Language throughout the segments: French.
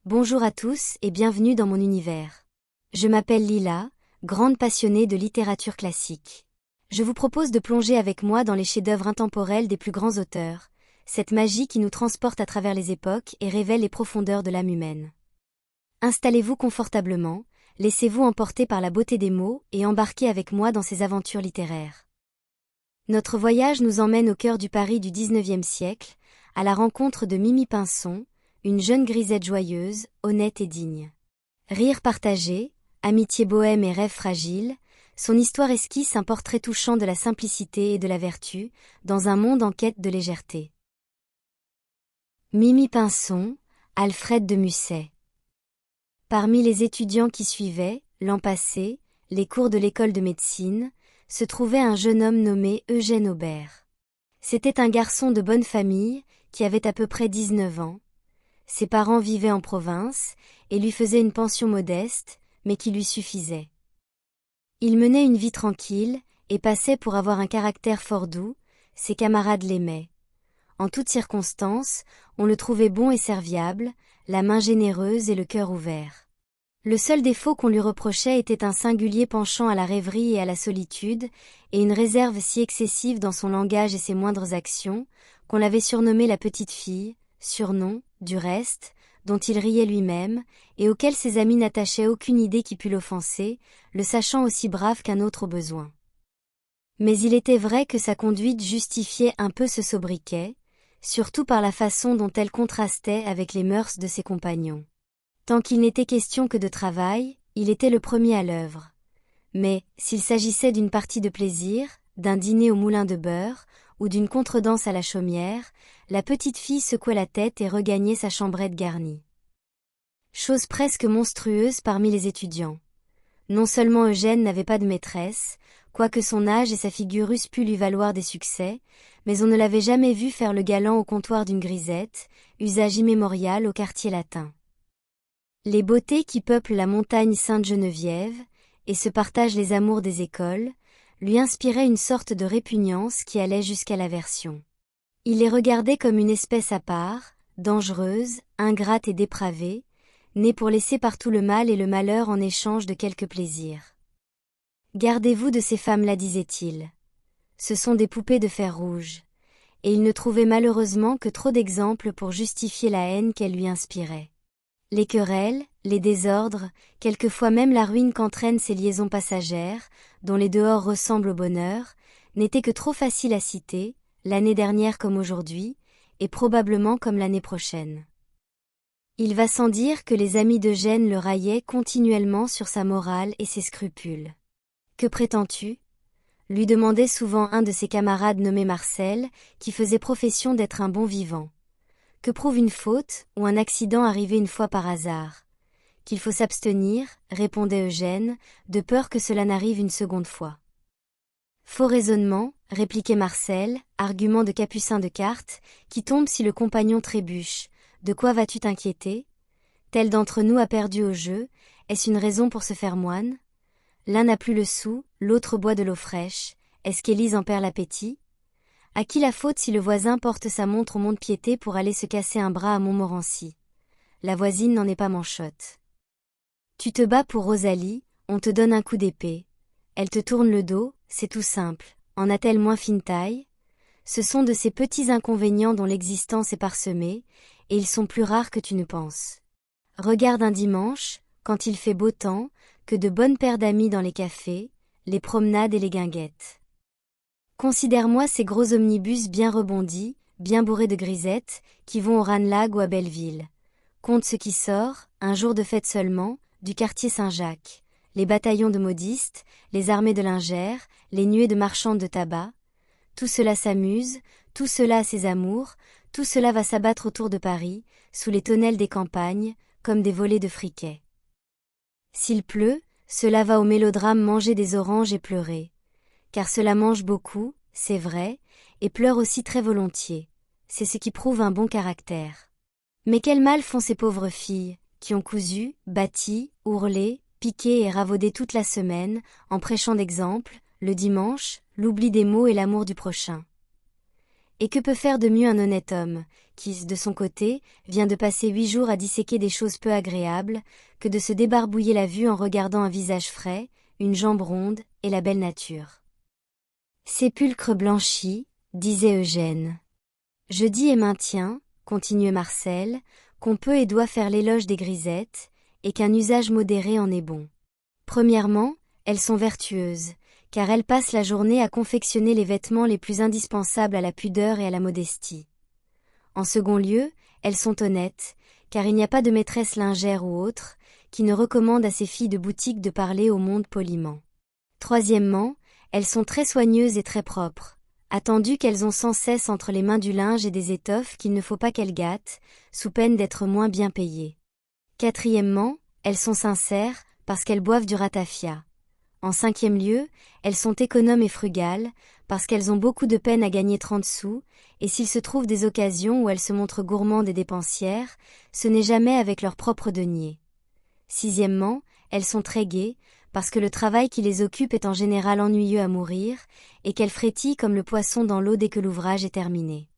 Bonjour à tous et bienvenue dans mon univers. Je m'appelle Lila, grande passionnée de littérature classique. Je vous propose de plonger avec moi dans les chefs-d'œuvre intemporels des plus grands auteurs, cette magie qui nous transporte à travers les époques et révèle les profondeurs de l'âme humaine. Installez-vous confortablement, laissez-vous emporter par la beauté des mots et embarquez avec moi dans ces aventures littéraires. Notre voyage nous emmène au cœur du Paris du XIXe siècle, à la rencontre de Mimi Pinson, une jeune grisette joyeuse, honnête et digne. Rire partagé, amitié bohème et rêve fragile, son histoire esquisse un portrait touchant de la simplicité et de la vertu, dans un monde en quête de légèreté. Mimi Pinson, Alfred de Musset. Parmi les étudiants qui suivaient, l'an passé, les cours de l'école de médecine, se trouvait un jeune homme nommé Eugène Aubert. C'était un garçon de bonne famille, qui avait à peu près 19 ans. Ses parents vivaient en province, et lui faisaient une pension modeste, mais qui lui suffisait. Il menait une vie tranquille, et passait pour avoir un caractère fort doux, ses camarades l'aimaient. En toutes circonstances, on le trouvait bon et serviable, la main généreuse et le cœur ouvert. Le seul défaut qu'on lui reprochait était un singulier penchant à la rêverie et à la solitude, et une réserve si excessive dans son langage et ses moindres actions, qu'on l'avait surnommé la petite fille, surnom, du reste, dont il riait lui-même, et auquel ses amis n'attachaient aucune idée qui pût l'offenser, le sachant aussi brave qu'un autre au besoin. Mais il était vrai que sa conduite justifiait un peu ce sobriquet, surtout par la façon dont elle contrastait avec les mœurs de ses compagnons. Tant qu'il n'était question que de travail, il était le premier à l'œuvre. Mais, s'il s'agissait d'une partie de plaisir, d'un dîner au moulin de beurre, ou d'une contredanse à la chaumière, la petite fille secouait la tête et regagnait sa chambrette garnie. Chose presque monstrueuse parmi les étudiants. Non seulement Eugène n'avait pas de maîtresse, quoique son âge et sa figure eussent pu lui valoir des succès, mais on ne l'avait jamais vu faire le galant au comptoir d'une grisette, usage immémorial au quartier latin. Les beautés qui peuplent la montagne Sainte-Geneviève, et se partagent les amours des écoles, lui inspiraient une sorte de répugnance qui allait jusqu'à l'aversion. Il les regardait comme une espèce à part, dangereuse, ingrate et dépravée, née pour laisser partout le mal et le malheur en échange de quelques plaisirs. Gardez-vous de ces femmes-là, disait-il. Ce sont des poupées de fer rouge. Et il ne trouvait malheureusement que trop d'exemples pour justifier la haine qu'elles lui inspiraient. Les querelles, les désordres, quelquefois même la ruine qu'entraînent ces liaisons passagères, dont les dehors ressemblent au bonheur, n'étaient que trop faciles à citer, l'année dernière comme aujourd'hui, et probablement comme l'année prochaine. Il va sans dire que les amis d'Eugène le raillaient continuellement sur sa morale et ses scrupules. « Que prétends-tu » lui demandait souvent un de ses camarades nommé Marcel, qui faisait profession d'être un bon vivant. Que prouve une faute, ou un accident arrivé une fois par hasard? Qu'il faut s'abstenir, répondait Eugène, de peur que cela n'arrive une seconde fois. Faux raisonnement, répliquait Marcel, argument de capucin de cartes, qui tombe si le compagnon trébuche. De quoi vas-tu t'inquiéter? Tel d'entre nous a perdu au jeu, est-ce une raison pour se faire moine? L'un n'a plus le sou, l'autre boit de l'eau fraîche, est-ce qu'Élise en perd l'appétit? À qui la faute si le voisin porte sa montre au mont-de-piété pour aller se casser un bras à Montmorency? La voisine n'en est pas manchotte. Tu te bats pour Rosalie, on te donne un coup d'épée. Elle te tourne le dos, c'est tout simple. En a-t-elle moins fine taille? Ce sont de ces petits inconvénients dont l'existence est parsemée, et ils sont plus rares que tu ne penses. Regarde un dimanche, quand il fait beau temps, que de bonnes paires d'amis dans les cafés, les promenades et les guinguettes. Considère-moi ces gros omnibus bien rebondis, bien bourrés de grisettes, qui vont au Ranelagh ou à Belleville. Compte ce qui sort, un jour de fête seulement, du quartier Saint-Jacques. Les bataillons de modistes, les armées de lingères, les nuées de marchandes de tabac. Tout cela s'amuse, tout cela a ses amours, tout cela va s'abattre autour de Paris, sous les tonnelles des campagnes, comme des volées de friquet. S'il pleut, cela va au mélodrame manger des oranges et pleurer. Car cela mange beaucoup, c'est vrai, et pleure aussi très volontiers. C'est ce qui prouve un bon caractère. Mais quel mal font ces pauvres filles, qui ont cousu, bâti, ourlé, piqué et ravaudé toute la semaine, en prêchant d'exemple, le dimanche, l'oubli des mots et l'amour du prochain. Et que peut faire de mieux un honnête homme, qui, de son côté, vient de passer 8 jours à disséquer des choses peu agréables, que de se débarbouiller la vue en regardant un visage frais, une jambe ronde, et la belle nature. Sépulcre blanchi, disait Eugène. Je dis et maintiens, continuait Marcel, qu'on peut et doit faire l'éloge des grisettes, et qu'un usage modéré en est bon. Premièrement, elles sont vertueuses, car elles passent la journée à confectionner les vêtements les plus indispensables à la pudeur et à la modestie. En second lieu, elles sont honnêtes, car il n'y a pas de maîtresse lingère ou autre, qui ne recommande à ses filles de boutique de parler au monde poliment. Troisièmement, elles sont très soigneuses et très propres, attendu qu'elles ont sans cesse entre les mains du linge et des étoffes qu'il ne faut pas qu'elles gâtent, sous peine d'être moins bien payées. Quatrièmement, elles sont sincères, parce qu'elles boivent du ratafia. En cinquième lieu, elles sont économes et frugales, parce qu'elles ont beaucoup de peine à gagner 30 sous, et s'il se trouve des occasions où elles se montrent gourmandes et dépensières, ce n'est jamais avec leur propre denier. Sixièmement, elles sont très gaies, parce que le travail qui les occupe est en général ennuyeux à mourir, et qu'elles frétillent comme le poisson dans l'eau dès que l'ouvrage est terminé.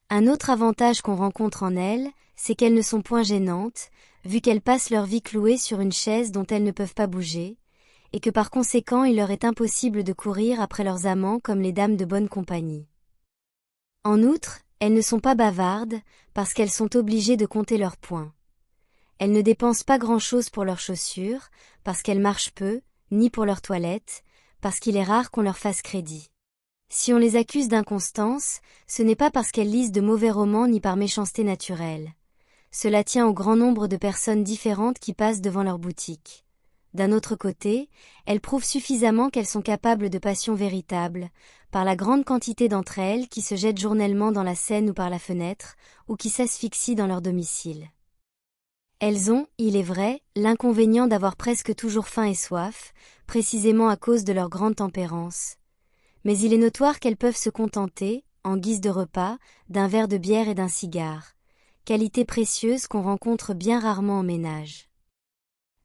Un autre avantage qu'on rencontre en elles, c'est qu'elles ne sont point gênantes, vu qu'elles passent leur vie clouées sur une chaise dont elles ne peuvent pas bouger, et que par conséquent il leur est impossible de courir après leurs amants comme les dames de bonne compagnie. En outre, elles ne sont pas bavardes, parce qu'elles sont obligées de compter leurs points. Elles ne dépensent pas grand-chose pour leurs chaussures, parce qu'elles marchent peu, ni pour leur toilette, parce qu'il est rare qu'on leur fasse crédit. Si on les accuse d'inconstance, ce n'est pas parce qu'elles lisent de mauvais romans ni par méchanceté naturelle. Cela tient au grand nombre de personnes différentes qui passent devant leur boutique. D'un autre côté, elles prouvent suffisamment qu'elles sont capables de passions véritables, par la grande quantité d'entre elles qui se jettent journellement dans la Seine ou par la fenêtre, ou qui s'asphyxient dans leur domicile. Elles ont, il est vrai, l'inconvénient d'avoir presque toujours faim et soif, précisément à cause de leur grande tempérance. Mais il est notoire qu'elles peuvent se contenter, en guise de repas, d'un verre de bière et d'un cigare, qualité précieuse qu'on rencontre bien rarement en ménage.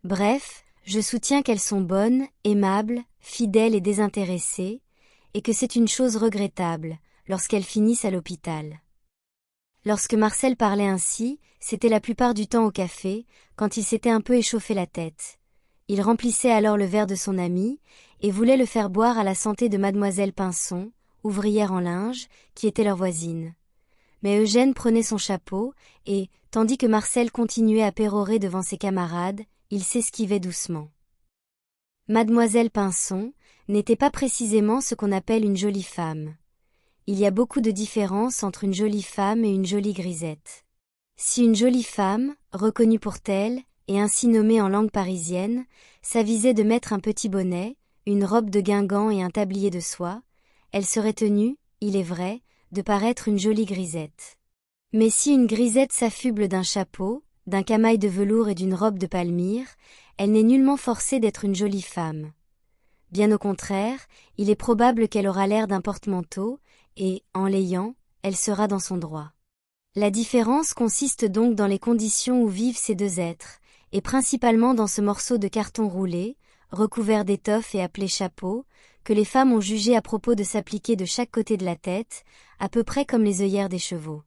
Bref, je soutiens qu'elles sont bonnes, aimables, fidèles et désintéressées, et que c'est une chose regrettable, lorsqu'elles finissent à l'hôpital. Lorsque Marcel parlait ainsi, c'était la plupart du temps au café, quand il s'était un peu échauffé la tête. Il remplissait alors le verre de son ami, et voulait le faire boire à la santé de mademoiselle Pinson, ouvrière en linge, qui était leur voisine. Mais Eugène prenait son chapeau, et, tandis que Marcel continuait à pérorer devant ses camarades, il s'esquivait doucement. Mademoiselle Pinson n'était pas précisément ce qu'on appelle une jolie femme. Il y a beaucoup de différence entre une jolie femme et une jolie grisette. Si une jolie femme, reconnue pour telle, et ainsi nommée en langue parisienne, s'avisait de mettre un petit bonnet, une robe de guingamp et un tablier de soie, elle serait tenue, il est vrai, de paraître une jolie grisette. Mais si une grisette s'affuble d'un chapeau, d'un camail de velours et d'une robe de palmyre, elle n'est nullement forcée d'être une jolie femme. Bien au contraire, il est probable qu'elle aura l'air d'un porte-manteau, et, en l'ayant, elle sera dans son droit. La différence consiste donc dans les conditions où vivent ces deux êtres, et principalement dans ce morceau de carton roulé, recouvert d'étoffe et appelé chapeau, que les femmes ont jugé à propos de s'appliquer de chaque côté de la tête, à peu près comme les œillères des chevaux.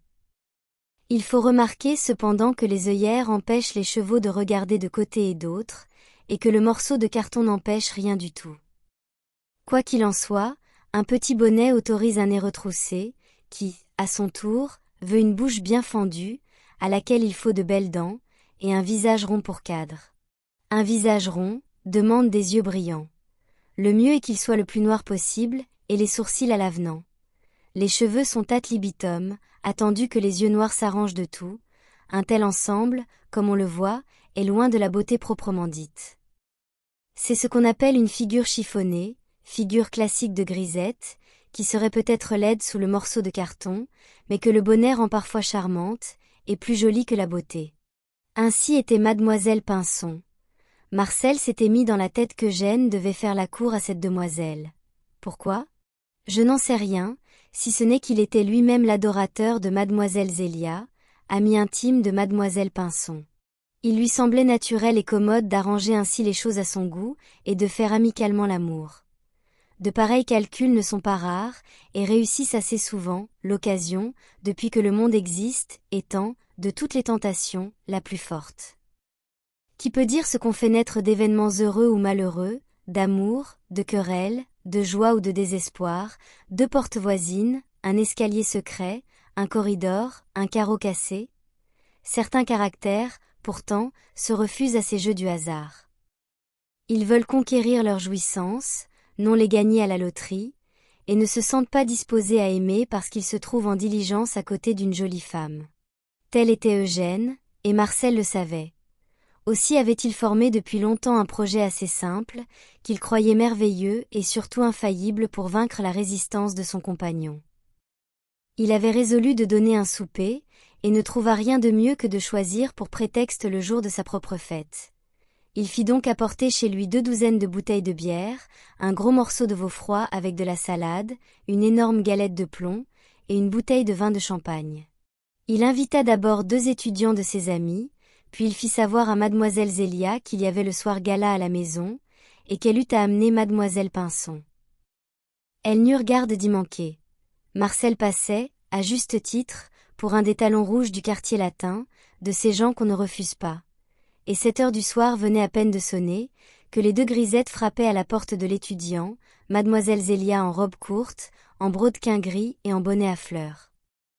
Il faut remarquer cependant que les œillères empêchent les chevaux de regarder de côté et d'autre, et que le morceau de carton n'empêche rien du tout. Quoi qu'il en soit, un petit bonnet autorise un nez retroussé, qui, à son tour, veut une bouche bien fendue, à laquelle il faut de belles dents, et un visage rond pour cadre. Un visage rond demande des yeux brillants. Le mieux est qu'il soit le plus noir possible, et les sourcils à l'avenant. Les cheveux sont ad libitum, attendu que les yeux noirs s'arrangent de tout. Un tel ensemble, comme on le voit, est loin de la beauté proprement dite. C'est ce qu'on appelle une figure chiffonnée, figure classique de grisette, qui serait peut-être laide sous le morceau de carton, mais que le bonnet rend parfois charmante, et plus jolie que la beauté. Ainsi était mademoiselle Pinson. Marcel s'était mis dans la tête qu'Eugène devait faire la cour à cette demoiselle. Pourquoi ? Je n'en sais rien, si ce n'est qu'il était lui-même l'adorateur de mademoiselle Zélia, amie intime de mademoiselle Pinson. Il lui semblait naturel et commode d'arranger ainsi les choses à son goût, et de faire amicalement l'amour. De pareils calculs ne sont pas rares, et réussissent assez souvent, l'occasion, depuis que le monde existe, étant, de toutes les tentations, la plus forte. Qui peut dire ce qu'on fait naître d'événements heureux ou malheureux, d'amour, de querelles, de joie ou de désespoir, deux portes voisines, un escalier secret, un corridor, un carreau cassé? Certains caractères, pourtant, se refusent à ces jeux du hasard. Ils veulent conquérir leurs jouissances, non les gagner à la loterie, et ne se sentent pas disposés à aimer parce qu'ils se trouvent en diligence à côté d'une jolie femme. Tel était Eugène, et Marcel le savait. Aussi avait-il formé depuis longtemps un projet assez simple, qu'il croyait merveilleux et surtout infaillible pour vaincre la résistance de son compagnon. Il avait résolu de donner un souper, et ne trouva rien de mieux que de choisir pour prétexte le jour de sa propre fête. Il fit donc apporter chez lui 2 douzaines de bouteilles de bière, un gros morceau de veau froid avec de la salade, une énorme galette de plomb, et une bouteille de vin de champagne. Il invita d'abord 2 étudiants de ses amis, puis il fit savoir à mademoiselle Zélia qu'il y avait le soir gala à la maison, et qu'elle eut à amener mademoiselle Pinson. Elles n'eurent garde d'y manquer. Marcel passait, à juste titre, pour un des talons rouges du quartier latin, de ces gens qu'on ne refuse pas. Et 7 heures du soir venaient à peine de sonner, que les 2 grisettes frappaient à la porte de l'étudiant, mademoiselle Zélia en robe courte, en brodequin gris et en bonnet à fleurs.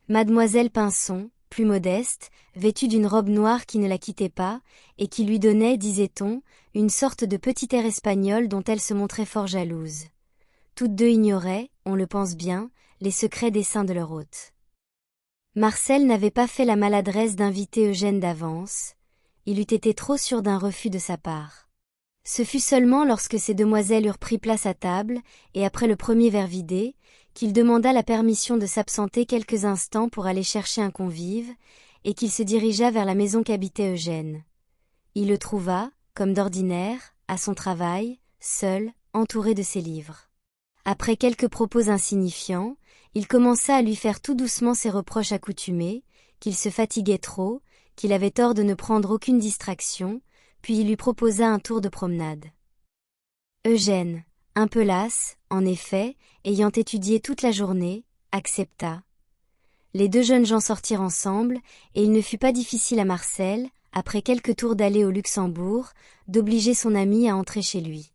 Mademoiselle Pinson, plus modeste, vêtue d'une robe noire qui ne la quittait pas, et qui lui donnait, disait-on, une sorte de petit air espagnol dont elle se montrait fort jalouse. Toutes deux ignoraient, on le pense bien, les secrets desseins de leur hôte. Marcel n'avait pas fait la maladresse d'inviter Eugène d'avance, il eût été trop sûr d'un refus de sa part. Ce fut seulement lorsque ces demoiselles eurent pris place à table, et après le premier verre vidé, qu'il demanda la permission de s'absenter quelques instants pour aller chercher un convive, et qu'il se dirigea vers la maison qu'habitait Eugène. Il le trouva, comme d'ordinaire, à son travail, seul, entouré de ses livres. Après quelques propos insignifiants, il commença à lui faire tout doucement ses reproches accoutumés, qu'il se fatiguait trop, qu'il avait tort de ne prendre aucune distraction, puis il lui proposa un tour de promenade. Eugène, un peu las, en effet, ayant étudié toute la journée, accepta. Les 2 jeunes gens sortirent ensemble, et il ne fut pas difficile à Marcel, après quelques tours d'aller au Luxembourg, d'obliger son ami à entrer chez lui.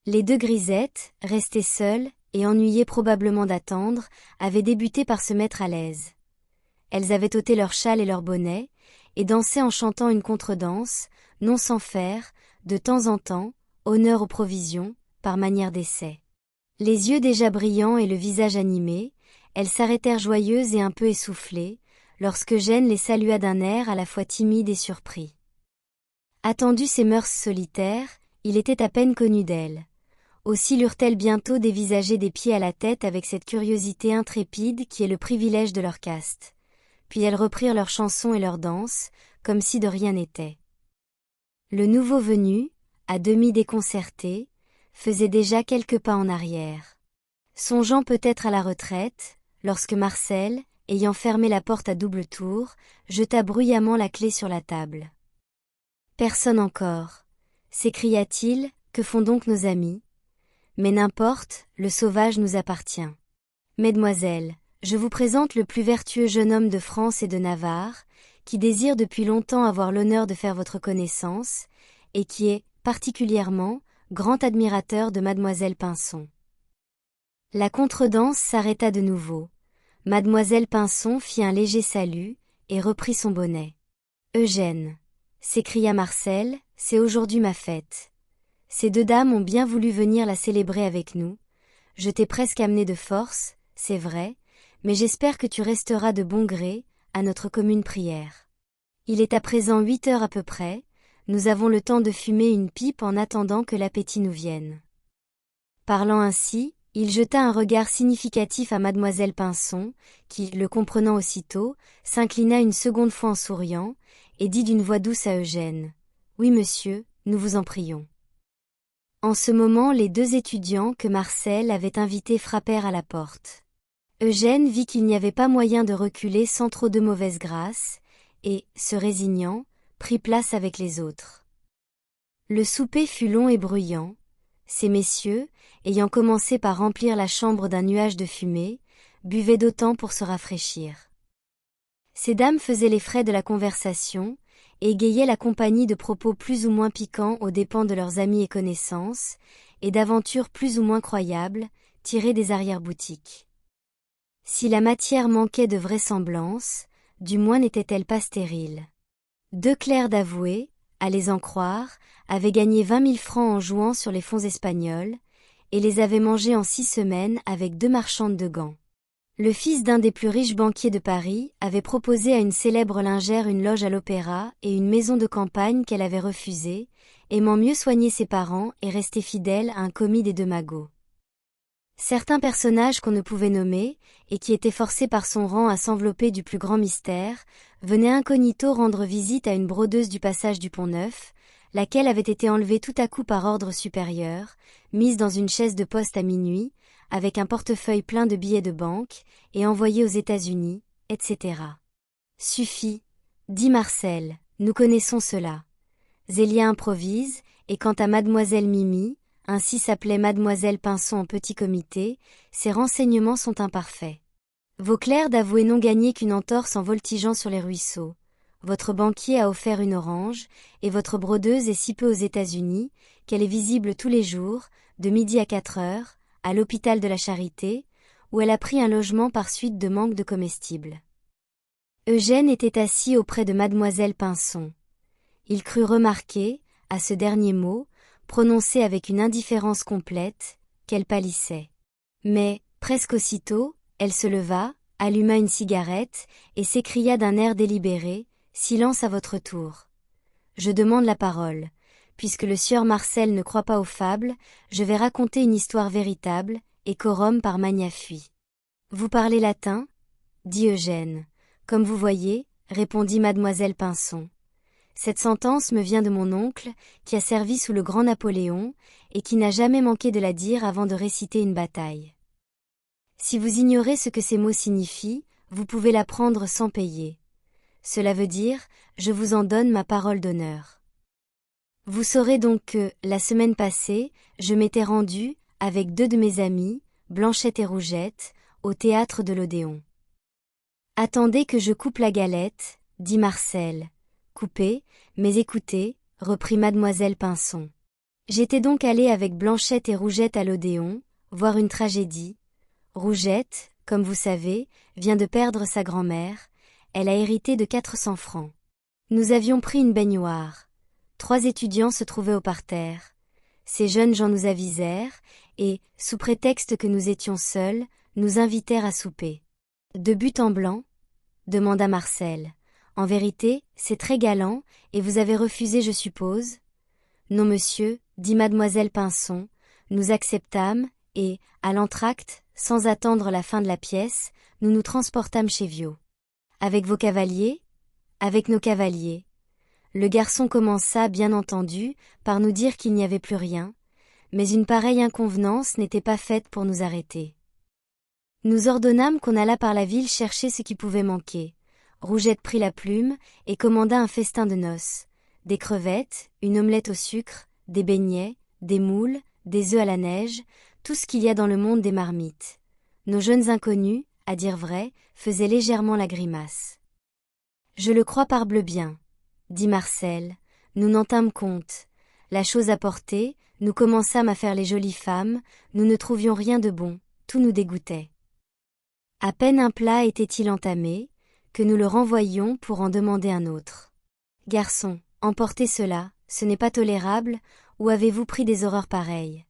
Les 2 grisettes, restées seules, et ennuyées probablement d'attendre, avaient débuté par se mettre à l'aise. Elles avaient ôté leur châle et leur bonnet, et dansaient en chantant une contredanse, non sans faire, de temps en temps, honneur aux provisions, par manière d'essai. Les yeux déjà brillants et le visage animé, elles s'arrêtèrent joyeuses et un peu essoufflées, lorsque Eugène les salua d'un air à la fois timide et surpris. Attendu ses mœurs solitaires, il était à peine connu d'elles. Aussi l'eurent-elles bientôt dévisagé des pieds à la tête avec cette curiosité intrépide qui est le privilège de leur caste. Puis elles reprirent leurs chansons et leurs danses, comme si de rien n'était. Le nouveau venu, à demi déconcerté, faisait déjà quelques pas en arrière. Songeant peut-être à la retraite, lorsque Marcel, ayant fermé la porte à double tour, jeta bruyamment la clé sur la table. « Personne encore » s'écria-t-il, « que font donc nos amis ? Mais n'importe, le sauvage nous appartient. Mesdemoiselles, je vous présente le plus vertueux jeune homme de France et de Navarre, qui désire depuis longtemps avoir l'honneur de faire votre connaissance, et qui est, particulièrement, grand admirateur de mademoiselle Pinson. » La contredanse s'arrêta de nouveau. Mademoiselle Pinson fit un léger salut, et reprit son bonnet. « Eugène » s'écria Marcel, « c'est aujourd'hui ma fête. Ces 2 dames ont bien voulu venir la célébrer avec nous. Je t'ai presque amené de force, c'est vrai, mais j'espère que tu resteras de bon gré, à notre commune prière. Il est à présent 8 heures à peu près, nous avons le temps de fumer une pipe en attendant que l'appétit nous vienne. » Parlant ainsi, il jeta un regard significatif à mademoiselle Pinson, qui, le comprenant aussitôt, s'inclina une seconde fois en souriant, et dit d'une voix douce à Eugène. « Oui, monsieur, nous vous en prions. » En ce moment, les 2 étudiants que Marcel avait invités frappèrent à la porte. Eugène vit qu'il n'y avait pas moyen de reculer sans trop de mauvaise grâce, et, se résignant, prit place avec les autres. Le souper fut long et bruyant. Ces messieurs, ayant commencé par remplir la chambre d'un nuage de fumée, buvaient d'autant pour se rafraîchir. Ces dames faisaient les frais de la conversation, et égayaient la compagnie de propos plus ou moins piquants aux dépens de leurs amis et connaissances, et d'aventures plus ou moins croyables, tirées des arrière-boutiques. Si la matière manquait de vraisemblance, du moins n'était-elle pas stérile. Deux clercs d'avoué, à les en croire, avaient gagné 20 000 francs en jouant sur les fonds espagnols, et les avaient mangés en 6 semaines avec 2 marchandes de gants. Le fils d'un des plus riches banquiers de Paris avait proposé à une célèbre lingère une loge à l'opéra et une maison de campagne qu'elle avait refusée, aimant mieux soigner ses parents et rester fidèle à un commis des deux magots. Certains personnages qu'on ne pouvait nommer, et qui étaient forcés par son rang à s'envelopper du plus grand mystère, venaient incognito rendre visite à une brodeuse du passage du Pont-Neuf, laquelle avait été enlevée tout à coup par ordre supérieur, mise dans une chaise de poste à minuit, avec un portefeuille plein de billets de banque, et envoyée aux États-Unis, etc. Suffit, dit Marcel, nous connaissons cela. Zélia improvise, et quant à mademoiselle Mimi, ainsi s'appelait mademoiselle Pinson en petit comité, ses renseignements sont imparfaits. Vos clercs d'avoué n'ont gagné qu'une entorse en voltigeant sur les ruisseaux. Votre banquier a offert une orange, et votre brodeuse est si peu aux États-Unis, qu'elle est visible tous les jours, de midi à 4 heures, à l'hôpital de la Charité, où elle a pris un logement par suite de manque de comestibles. Eugène était assis auprès de mademoiselle Pinson. Il crut remarquer, à ce dernier mot, prononcé avec une indifférence complète, qu'elle pâlissait. Mais, presque aussitôt, elle se leva, alluma une cigarette, et s'écria d'un air délibéré, « Silence à votre tour. Je demande la parole. Puisque le sieur Marcel ne croit pas aux fables, je vais raconter une histoire véritable, et corum par magna fui. »« Vous parlez latin ?» dit Eugène. « Comme vous voyez, » répondit mademoiselle Pinson. « Cette sentence me vient de mon oncle, qui a servi sous le grand Napoléon, et qui n'a jamais manqué de la dire avant de réciter une bataille. Si vous ignorez ce que ces mots signifient, vous pouvez l'apprendre sans payer. Cela veut dire, je vous en donne ma parole d'honneur. Vous saurez donc que, la semaine passée, je m'étais rendu, avec 2 de mes amis, Blanchette et Rougette, au théâtre de l'Odéon. »« Attendez que je coupe la galette, » dit Marcel. « Coupez, mais écoutez, » reprit mademoiselle Pinson. « J'étais donc allée avec Blanchette et Rougette à l'Odéon, voir une tragédie. Rougette, comme vous savez, vient de perdre sa grand-mère, elle a hérité de 400 francs. Nous avions pris une baignoire. 3 étudiants se trouvaient au parterre. Ces jeunes gens nous avisèrent, et, sous prétexte que nous étions seuls, nous invitèrent à souper. « De but en blanc ?» demanda Marcel. « En vérité, c'est très galant, et vous avez refusé, je suppose ? » ?»« Non, monsieur, » dit mademoiselle Pinson, « nous acceptâmes, et, à l'entracte, sans attendre la fin de la pièce, nous nous transportâmes chez Viot. »« Avec vos cavaliers ? » ?»« Avec nos cavaliers. » Le garçon commença, bien entendu, par nous dire qu'il n'y avait plus rien, mais une pareille inconvenance n'était pas faite pour nous arrêter. Nous ordonnâmes qu'on allât par la ville chercher ce qui pouvait manquer. Rougette prit la plume, et commanda un festin de noces. Des crevettes, une omelette au sucre, des beignets, des moules, des œufs à la neige, tout ce qu'il y a dans le monde des marmites. Nos jeunes inconnus, à dire vrai, faisaient légèrement la grimace. « Je le crois parbleu bien, » dit Marcel, nous n'en tînmes compte. La chose apportée, nous commençâmes à faire les jolies femmes, nous ne trouvions rien de bon, tout nous dégoûtait. À peine un plat était-il entamé, que nous le renvoyions pour en demander un autre. « Garçon, emportez cela, ce n'est pas tolérable, où avez-vous pris des horreurs pareilles ?»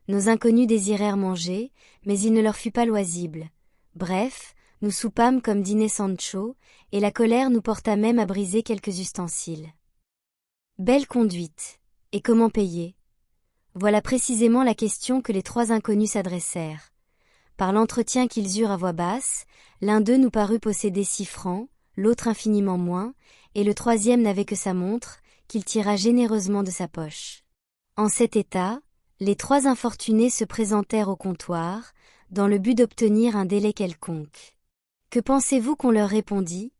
Nos inconnus désirèrent manger, mais il ne leur fut pas loisible. Bref, nous soupâmes comme dînait Sancho, et la colère nous porta même à briser quelques ustensiles. Belle conduite. Et comment payer ? Voilà précisément la question que les 3 inconnus s'adressèrent. Par l'entretien qu'ils eurent à voix basse, l'un d'eux nous parut posséder 6 francs, l'autre infiniment moins, et le 3e n'avait que sa montre, qu'il tira généreusement de sa poche. En cet état, les 3 infortunés se présentèrent au comptoir, dans le but d'obtenir un délai quelconque. « Que pensez-vous qu'on leur répondit ? » ?»«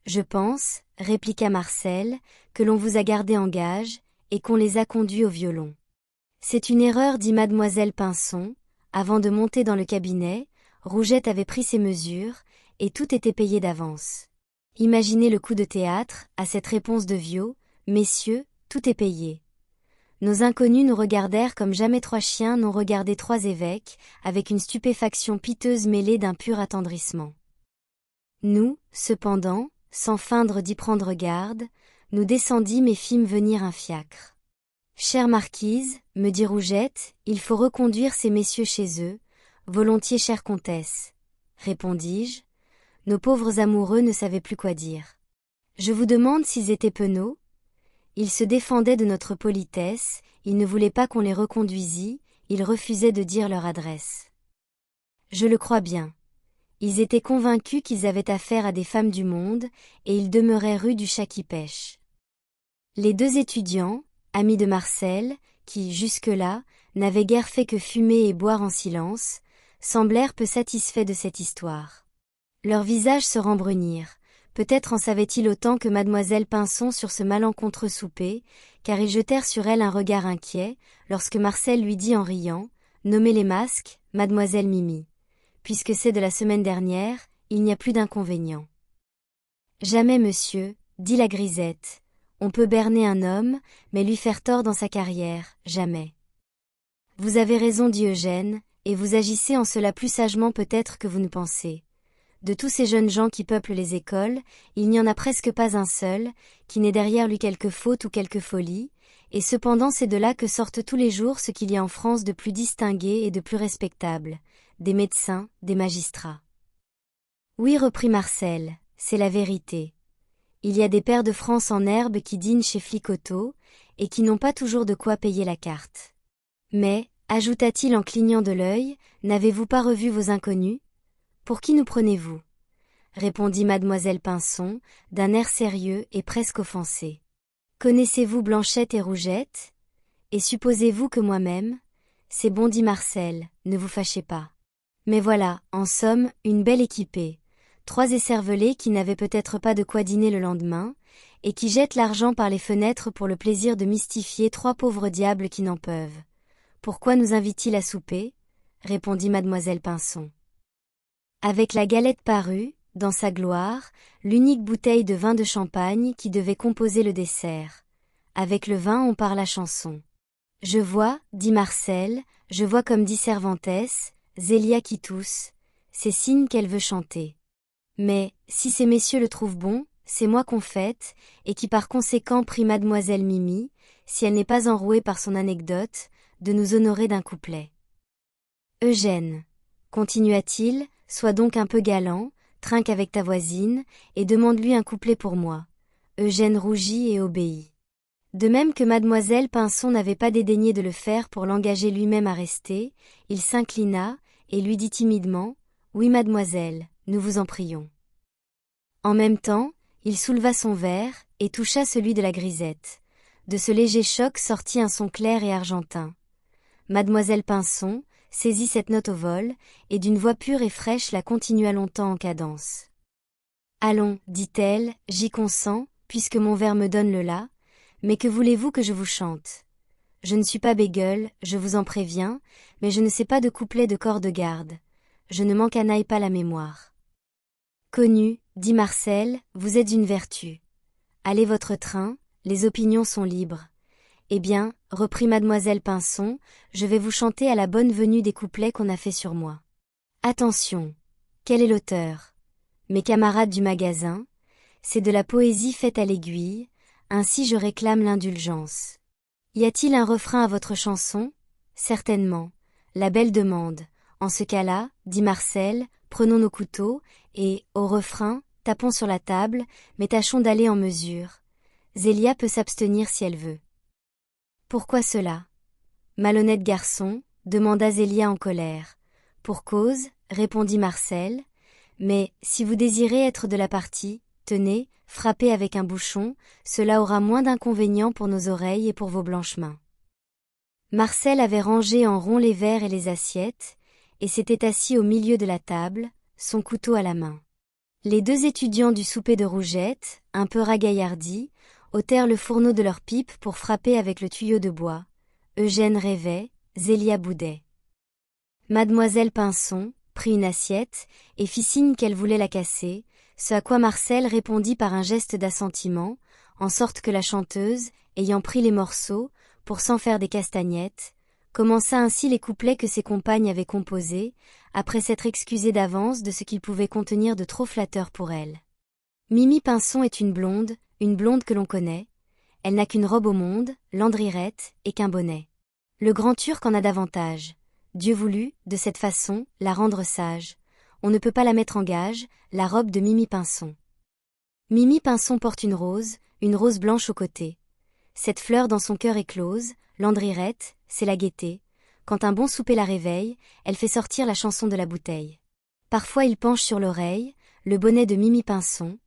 Je pense, » répliqua Marcel, « que l'on vous a gardé en gage, et qu'on les a conduits au violon. » C'est une erreur, dit mademoiselle Pinson. Avant de monter dans le cabinet, Rougette avait pris ses mesures, et tout était payé d'avance. Imaginez le coup de théâtre, à cette réponse de Viot, messieurs, tout est payé. Nos inconnus nous regardèrent comme jamais trois chiens n'ont regardé trois évêques, avec une stupéfaction piteuse mêlée d'un pur attendrissement. Nous, cependant, sans feindre d'y prendre garde, nous descendîmes et fîmes venir un fiacre. Chère marquise, me dit Rougette, il faut reconduire ces messieurs chez eux. Volontiers, chère comtesse, répondis-je. Nos pauvres amoureux ne savaient plus quoi dire. Je vous demande s'ils étaient penauds. Ils se défendaient de notre politesse, ils ne voulaient pas qu'on les reconduisît, ils refusaient de dire leur adresse. Je le crois bien. Ils étaient convaincus qu'ils avaient affaire à des femmes du monde, et ils demeuraient rue du Chat qui pêche. Les deux étudiants, amis de Marcel, qui, jusque-là, n'avaient guère fait que fumer et boire en silence, semblèrent peu satisfaits de cette histoire. Leurs visages se rembrunirent. Peut-être en savaient-ils autant que mademoiselle Pinson sur ce malencontreux souper, car ils jetèrent sur elle un regard inquiet, lorsque Marcel lui dit en riant, « Nommez les masques, mademoiselle Mimi. Puisque c'est de la semaine dernière, il n'y a plus d'inconvénient. » « Jamais, monsieur, dit la grisette. On peut berner un homme, mais lui faire tort dans sa carrière, jamais. Vous avez raison, dit Eugène, et vous agissez en cela plus sagement peut-être que vous ne pensez. De tous ces jeunes gens qui peuplent les écoles, il n'y en a presque pas un seul, qui n'ait derrière lui quelque faute ou quelque folie, et cependant c'est de là que sortent tous les jours ce qu'il y a en France de plus distingué et de plus respectable, des médecins, des magistrats. Oui, reprit Marcel, c'est la vérité. Il y a des pairs de France en herbe qui dînent chez Flicoteaux, et qui n'ont pas toujours de quoi payer la carte. Mais, ajouta-t-il en clignant de l'œil, n'avez-vous pas revu vos inconnus? Pour qui nous prenez-vous? Répondit mademoiselle Pinson, d'un air sérieux et presque offensé. Connaissez-vous Blanchette et Rougette? Et supposez-vous que moi-même? C'est bon, dit Marcel, ne vous fâchez pas. Mais voilà, en somme, une belle équipée. Trois écervelés qui n'avaient peut-être pas de quoi dîner le lendemain, et qui jettent l'argent par les fenêtres pour le plaisir de mystifier trois pauvres diables qui n'en peuvent. Pourquoi nous invite-t-il à souper? Répondit mademoiselle Pinson. Avec la galette parut, dans sa gloire, l'unique bouteille de vin de champagne qui devait composer le dessert. Avec le vin on parle la chanson. Je vois, dit Marcel, je vois comme dit Cervantes, Zélia qui tousse, c'est signe qu'elle veut chanter. Mais, si ces messieurs le trouvent bon, c'est moi qu'on fête, et qui par conséquent prie mademoiselle Mimi, si elle n'est pas enrouée par son anecdote, de nous honorer d'un couplet. Eugène, continua-t-il, sois donc un peu galant, trinque avec ta voisine, et demande-lui un couplet pour moi. Eugène rougit et obéit. De même que mademoiselle Pinson n'avait pas dédaigné de le faire pour l'engager lui-même à rester, il s'inclina, et lui dit timidement, « Oui mademoiselle, nous vous en prions. » En même temps, il souleva son verre, et toucha celui de la grisette. De ce léger choc sortit un son clair et argentin. Mademoiselle Pinson saisit cette note au vol, et d'une voix pure et fraîche la continua longtemps en cadence. « Allons, dit-elle, j'y consens, puisque mon verre me donne le la, mais que voulez-vous que je vous chante? Je ne suis pas bégueule, je vous en préviens, mais je ne sais pas de couplet de corps de garde. Je ne m'encanaille pas la mémoire. » Connu, dit Marcel, vous êtes une vertu. Allez votre train, les opinions sont libres. Eh bien, reprit mademoiselle Pinson, je vais vous chanter à la bonne venue des couplets qu'on a fait sur moi. Attention. Quel est l'auteur? Mes camarades du magasin, c'est de la poésie faite à l'aiguille, ainsi je réclame l'indulgence. Y a-t-il un refrain à votre chanson? Certainement. La belle demande. En ce cas-là, dit Marcel, prenons nos couteaux, et, au refrain, tapons sur la table, mais tâchons d'aller en mesure. Zélia peut s'abstenir si elle veut. Pourquoi cela? Malhonnête garçon, demanda Zélia en colère. Pour cause, répondit Marcel, mais, si vous désirez être de la partie, tenez, frappez avec un bouchon, cela aura moins d'inconvénients pour nos oreilles et pour vos blanches mains. Marcel avait rangé en rond les verres et les assiettes, et s'était assis au milieu de la table, son couteau à la main. Les deux étudiants du souper de Rougette, un peu ragaillardis, ôtèrent le fourneau de leur pipe pour frapper avec le tuyau de bois. Eugène rêvait, Zélia boudait. Mademoiselle Pinson prit une assiette, et fit signe qu'elle voulait la casser, ce à quoi Marcel répondit par un geste d'assentiment, en sorte que la chanteuse, ayant pris les morceaux, pour s'en faire des castagnettes, commença ainsi les couplets que ses compagnes avaient composés, après s'être excusée d'avance de ce qu'ils pouvaient contenir de trop flatteur pour elle. Mimi Pinson est une blonde que l'on connaît. Elle n'a qu'une robe au monde, l'Andrirette, et qu'un bonnet. Le grand Turc en a davantage. Dieu voulut, de cette façon, la rendre sage. On ne peut pas la mettre en gage, la robe de Mimi Pinson. Mimi Pinson porte une rose blanche au côté. Cette fleur dans son cœur éclose, l'Andrirette, c'est la gaieté. Quand un bon souper la réveille, elle fait sortir la chanson de la bouteille. Parfois il penche sur l'oreille, le bonnet de Mimi Pinson.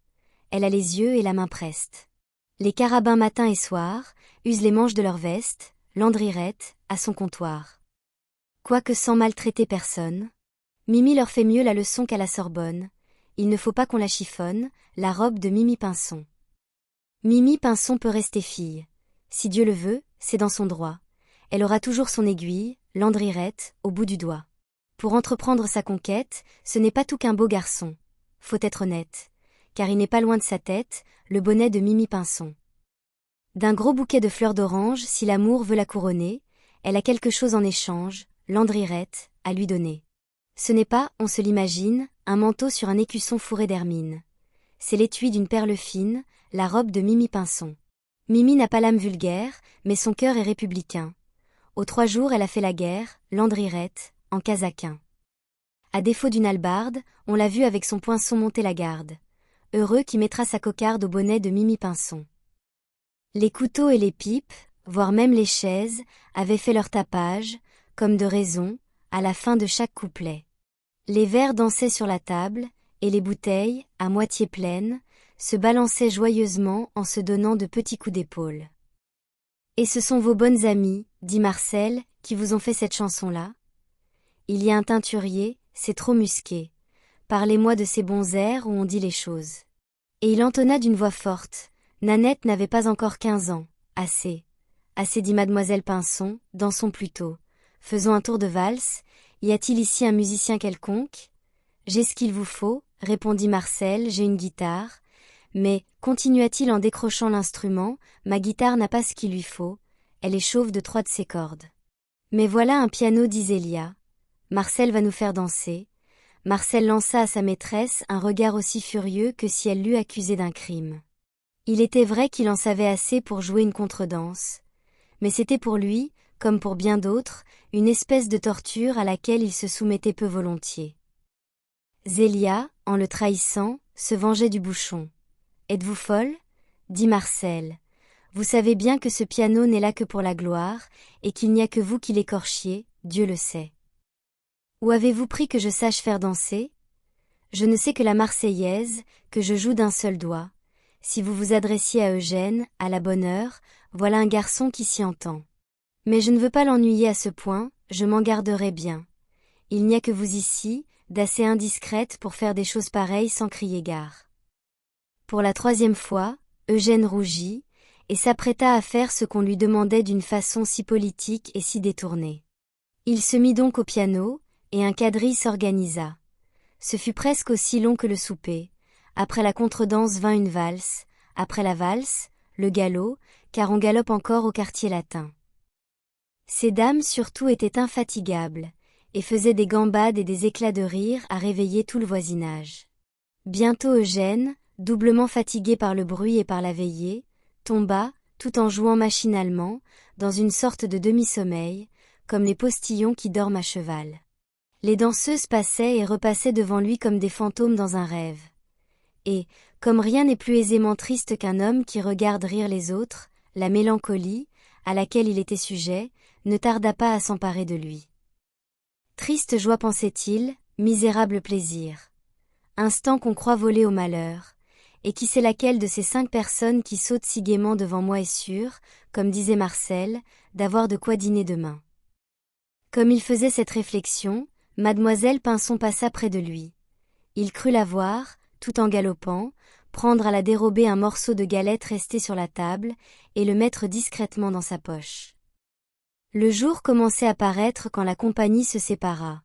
Elle a les yeux et la main preste. Les carabins matin et soir, usent les manches de leur veste, l'Andrirette, à son comptoir. Quoique sans maltraiter personne, Mimi leur fait mieux la leçon qu'à la Sorbonne. Il ne faut pas qu'on la chiffonne, la robe de Mimi Pinson. Mimi Pinson peut rester fille. Si Dieu le veut, c'est dans son droit. Elle aura toujours son aiguille, l'Andrirette, au bout du doigt. Pour entreprendre sa conquête, ce n'est pas tout qu'un beau garçon. Faut être honnête. Car il n'est pas loin de sa tête, le bonnet de Mimi Pinson. D'un gros bouquet de fleurs d'orange, si l'amour veut la couronner, elle a quelque chose en échange, l'Andrirette, à lui donner. Ce n'est pas, on se l'imagine, un manteau sur un écusson fourré d'hermine. C'est l'étui d'une perle fine, la robe de Mimi Pinson. Mimi n'a pas l'âme vulgaire, mais son cœur est républicain. Aux 3 jours elle a fait la guerre, l'Andrirette, en casaquin. À défaut d'une hallebarde, on l'a vue avec son poinçon monter la garde. Heureux qui mettra sa cocarde au bonnet de Mimi Pinson. Les couteaux et les pipes, voire même les chaises, avaient fait leur tapage, comme de raison, à la fin de chaque couplet. Les verres dansaient sur la table, et les bouteilles, à moitié pleines, se balançaient joyeusement en se donnant de petits coups d'épaule. « Et ce sont vos bonnes amies, dit Marcel, qui vous ont fait cette chanson-là ? Il y a un teinturier, c'est trop musqué. Parlez-moi de ces bons airs où on dit les choses. » Et il entonna d'une voix forte. Nanette n'avait pas encore 15 ans. Assez. Assez, dit mademoiselle Pinson, dansons plutôt. Faisons un tour de valse. Y a-t-il ici un musicien quelconque ? J'ai ce qu'il vous faut, répondit Marcel, j'ai une guitare. Mais, continua-t-il en décrochant l'instrument, ma guitare n'a pas ce qu'il lui faut. Elle est chauve de 3 de ses cordes. Mais voilà un piano, dit Zélia. Marcel va nous faire danser. Marcel lança à sa maîtresse un regard aussi furieux que si elle l'eût accusé d'un crime. Il était vrai qu'il en savait assez pour jouer une contredanse. Mais c'était pour lui, comme pour bien d'autres, une espèce de torture à laquelle il se soumettait peu volontiers. Zélia, en le trahissant, se vengeait du bouchon. « Êtes-vous folle ? » dit Marcel. « Vous savez bien que ce piano n'est là que pour la gloire, et qu'il n'y a que vous qui l'écorchiez, Dieu le sait. Où avez-vous pris que je sache faire danser ? Je ne sais que la Marseillaise, que je joue d'un seul doigt. Si vous vous adressiez à Eugène, à la bonne heure, voilà un garçon qui s'y entend. Mais je ne veux pas l'ennuyer à ce point, je m'en garderai bien. Il n'y a que vous ici, d'assez indiscrète pour faire des choses pareilles sans crier gare. » Pour la 3e fois, Eugène rougit, et s'apprêta à faire ce qu'on lui demandait d'une façon si politique et si détournée. Il se mit donc au piano, et un quadrille s'organisa. Ce fut presque aussi long que le souper. Après la contredanse vint une valse, après la valse, le galop, car on galope encore au quartier latin. Ces dames surtout étaient infatigables, et faisaient des gambades et des éclats de rire à réveiller tout le voisinage. Bientôt Eugène, doublement fatigué par le bruit et par la veillée, tomba, tout en jouant machinalement, dans une sorte de demi-sommeil, comme les postillons qui dorment à cheval. Les danseuses passaient et repassaient devant lui comme des fantômes dans un rêve. Et, comme rien n'est plus aisément triste qu'un homme qui regarde rire les autres, la mélancolie, à laquelle il était sujet, ne tarda pas à s'emparer de lui. Triste joie, pensait-il, misérable plaisir. Instant qu'on croit voler au malheur, et qui sait laquelle de ces 5 personnes qui sautent si gaiement devant moi est sûre, comme disait Marcel, d'avoir de quoi dîner demain. Comme il faisait cette réflexion, mademoiselle Pinson passa près de lui. Il crut la voir, tout en galopant, prendre à la dérobée un morceau de galette resté sur la table, et le mettre discrètement dans sa poche. Le jour commençait à paraître quand la compagnie se sépara.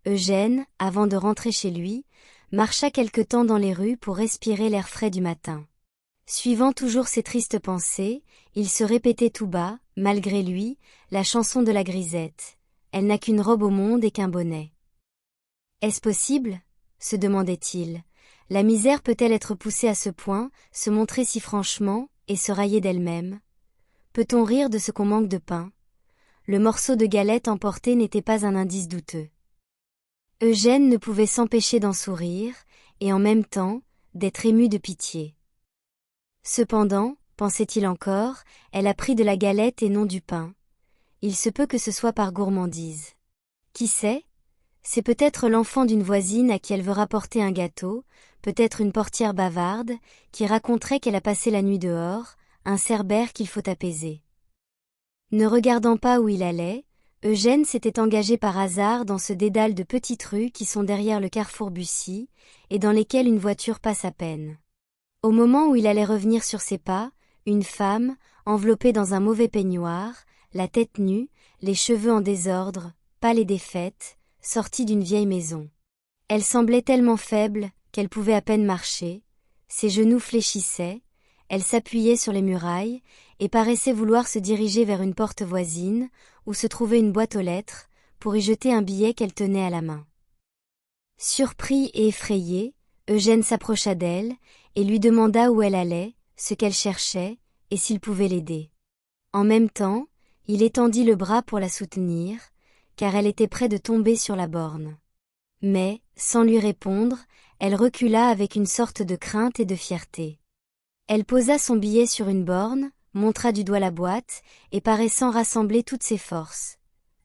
Eugène, avant de rentrer chez lui, marcha quelque temps dans les rues pour respirer l'air frais du matin. Suivant toujours ses tristes pensées, il se répétait tout bas, malgré lui, la chanson de la grisette. Elle n'a qu'une robe au monde et qu'un bonnet. Est-ce possible? Se demandait-il. La misère peut-elle être poussée à ce point, se montrer si franchement, et se railler d'elle-même? Peut-on rire de ce qu'on manque de pain? Le morceau de galette emporté n'était pas un indice douteux. Eugène ne pouvait s'empêcher d'en sourire, et en même temps, d'être ému de pitié. Cependant, pensait-il encore, elle a pris de la galette et non du pain. Il se peut que ce soit par gourmandise. Qui sait? C'est peut-être l'enfant d'une voisine à qui elle veut rapporter un gâteau, peut-être une portière bavarde, qui raconterait qu'elle a passé la nuit dehors, un cerbère qu'il faut apaiser. Ne regardant pas où il allait, Eugène s'était engagé par hasard dans ce dédale de petites rues qui sont derrière le carrefour Bussy, et dans lesquelles une voiture passe à peine. Au moment où il allait revenir sur ses pas, une femme, enveloppée dans un mauvais peignoir, la tête nue, les cheveux en désordre, pâle et défaite, sortit d'une vieille maison. Elle semblait tellement faible, qu'elle pouvait à peine marcher, ses genoux fléchissaient, elle s'appuyait sur les murailles, et paraissait vouloir se diriger vers une porte voisine, où se trouvait une boîte aux lettres, pour y jeter un billet qu'elle tenait à la main. Surpris et effrayé, Eugène s'approcha d'elle, et lui demanda où elle allait, ce qu'elle cherchait, et s'il pouvait l'aider. En même temps, il étendit le bras pour la soutenir, car elle était près de tomber sur la borne. Mais, sans lui répondre, elle recula avec une sorte de crainte et de fierté. Elle posa son billet sur une borne, montra du doigt la boîte, et paraissant rassembler toutes ses forces.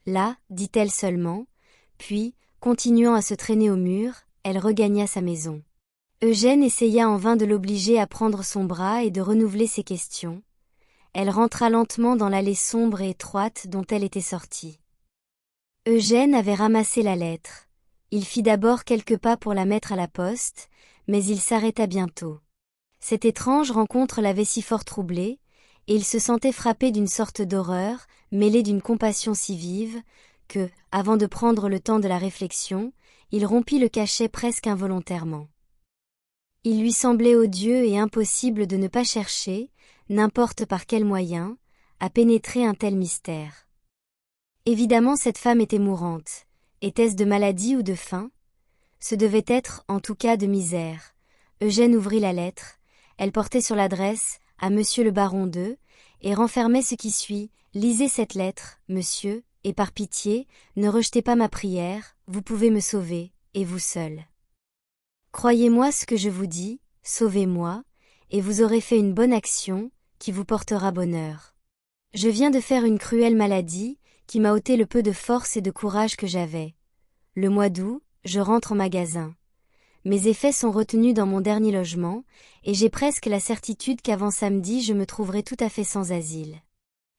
Là, dit-elle seulement, puis, continuant à se traîner au mur, elle regagna sa maison. Eugène essaya en vain de l'obliger à prendre son bras et de renouveler ses questions. Elle rentra lentement dans l'allée sombre et étroite dont elle était sortie. Eugène avait ramassé la lettre. Il fit d'abord quelques pas pour la mettre à la poste, mais il s'arrêta bientôt. Cette étrange rencontre l'avait si fort troublé, et il se sentait frappé d'une sorte d'horreur, mêlée d'une compassion si vive, que, avant de prendre le temps de la réflexion, il rompit le cachet presque involontairement. Il lui semblait odieux et impossible de ne pas chercher, n'importe par quel moyen, à pénétrer un tel mystère. Évidemment cette femme était mourante. Était-ce de maladie ou de faim? Ce devait être, en tout cas, de misère. Eugène ouvrit la lettre. Elle portait sur l'adresse « à Monsieur le baron de » et renfermait ce qui suit « Lisez cette lettre, monsieur, et par pitié, ne rejetez pas ma prière, vous pouvez me sauver, et vous seul. Croyez-moi ce que je vous dis, sauvez-moi, et vous aurez fait une bonne action, qui vous portera bonheur. Je viens de faire une cruelle maladie, qui m'a ôté le peu de force et de courage que j'avais. Le mois d'août, je rentre en magasin. Mes effets sont retenus dans mon dernier logement, et j'ai presque la certitude qu'avant samedi je me trouverai tout à fait sans asile.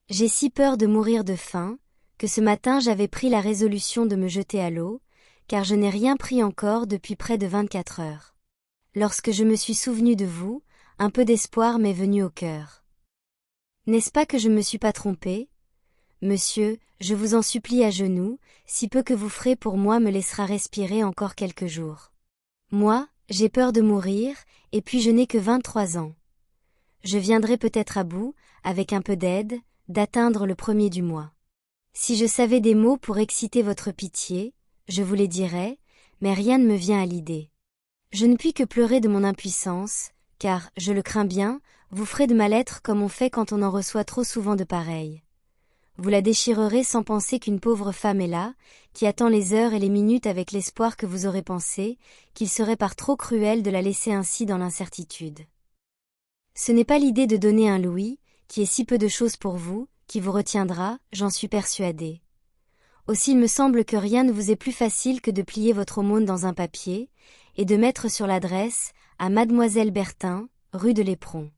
J'ai si peur de mourir de faim, que ce matin j'avais pris la résolution de me jeter à l'eau, car je n'ai rien pris encore depuis près de 24 heures. Lorsque je me suis souvenu de vous, un peu d'espoir m'est venu au cœur. N'est-ce pas que je ne me suis pas trompé? Monsieur, je vous en supplie à genoux, si peu que vous ferez pour moi me laissera respirer encore quelques jours. Moi, j'ai peur de mourir, et puis je n'ai que 23 ans. Je viendrai peut-être à bout, avec un peu d'aide, d'atteindre le premier du mois. Si je savais des mots pour exciter votre pitié, je vous les dirais, mais rien ne me vient à l'idée. Je ne puis que pleurer de mon impuissance, car, je le crains bien, vous ferez de ma lettre comme on fait quand on en reçoit trop souvent de pareilles. Vous la déchirerez sans penser qu'une pauvre femme est là, qui attend les heures et les minutes avec l'espoir que vous aurez pensé, qu'il serait par trop cruel de la laisser ainsi dans l'incertitude. Ce n'est pas l'idée de donner un louis, qui est si peu de chose pour vous, qui vous retiendra, j'en suis persuadée. Aussi il me semble que rien ne vous est plus facile que de plier votre aumône dans un papier, et de mettre sur l'adresse, à Mademoiselle Bertin, rue de l'Éperon.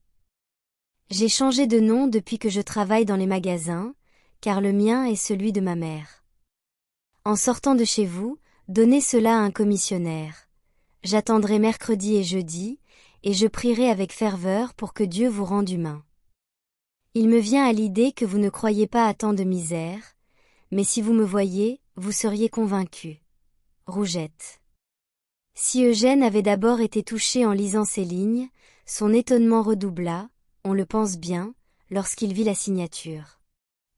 J'ai changé de nom depuis que je travaille dans les magasins, car le mien est celui de ma mère. En sortant de chez vous, donnez cela à un commissionnaire. J'attendrai mercredi et jeudi, et je prierai avec ferveur pour que Dieu vous rende humain. Il me vient à l'idée que vous ne croyez pas à tant de misère, mais si vous me voyiez, vous seriez convaincu. Rougette. Si Eugène avait d'abord été touché en lisant ces lignes, son étonnement redoubla, on le pense bien, lorsqu'il vit la signature.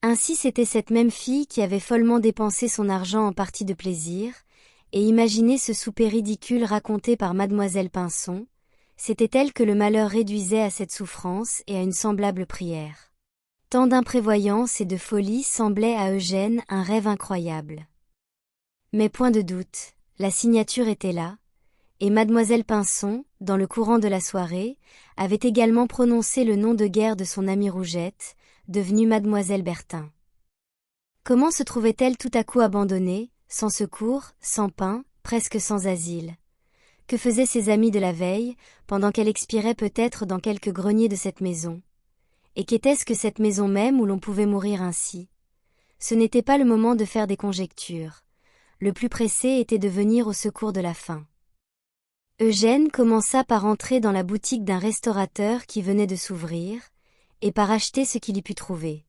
Ainsi c'était cette même fille qui avait follement dépensé son argent en partie de plaisir, et imaginé ce souper ridicule raconté par mademoiselle Pinson, c'était elle que le malheur réduisait à cette souffrance et à une semblable prière. Tant d'imprévoyance et de folie semblaient à Eugène un rêve incroyable. Mais point de doute, la signature était là, et mademoiselle Pinson, dans le courant de la soirée, avait également prononcé le nom de guerre de son amie Rougette, devenue mademoiselle Bertin. Comment se trouvait-elle tout à coup abandonnée, sans secours, sans pain, presque sans asile? Que faisaient ses amis de la veille, pendant qu'elle expirait peut-être dans quelque grenier de cette maison? Et qu'était-ce que cette maison même où l'on pouvait mourir ainsi? Ce n'était pas le moment de faire des conjectures. Le plus pressé était de venir au secours de la faim. Eugène commença par entrer dans la boutique d'un restaurateur qui venait de s'ouvrir, et par acheter ce qu'il y put trouver.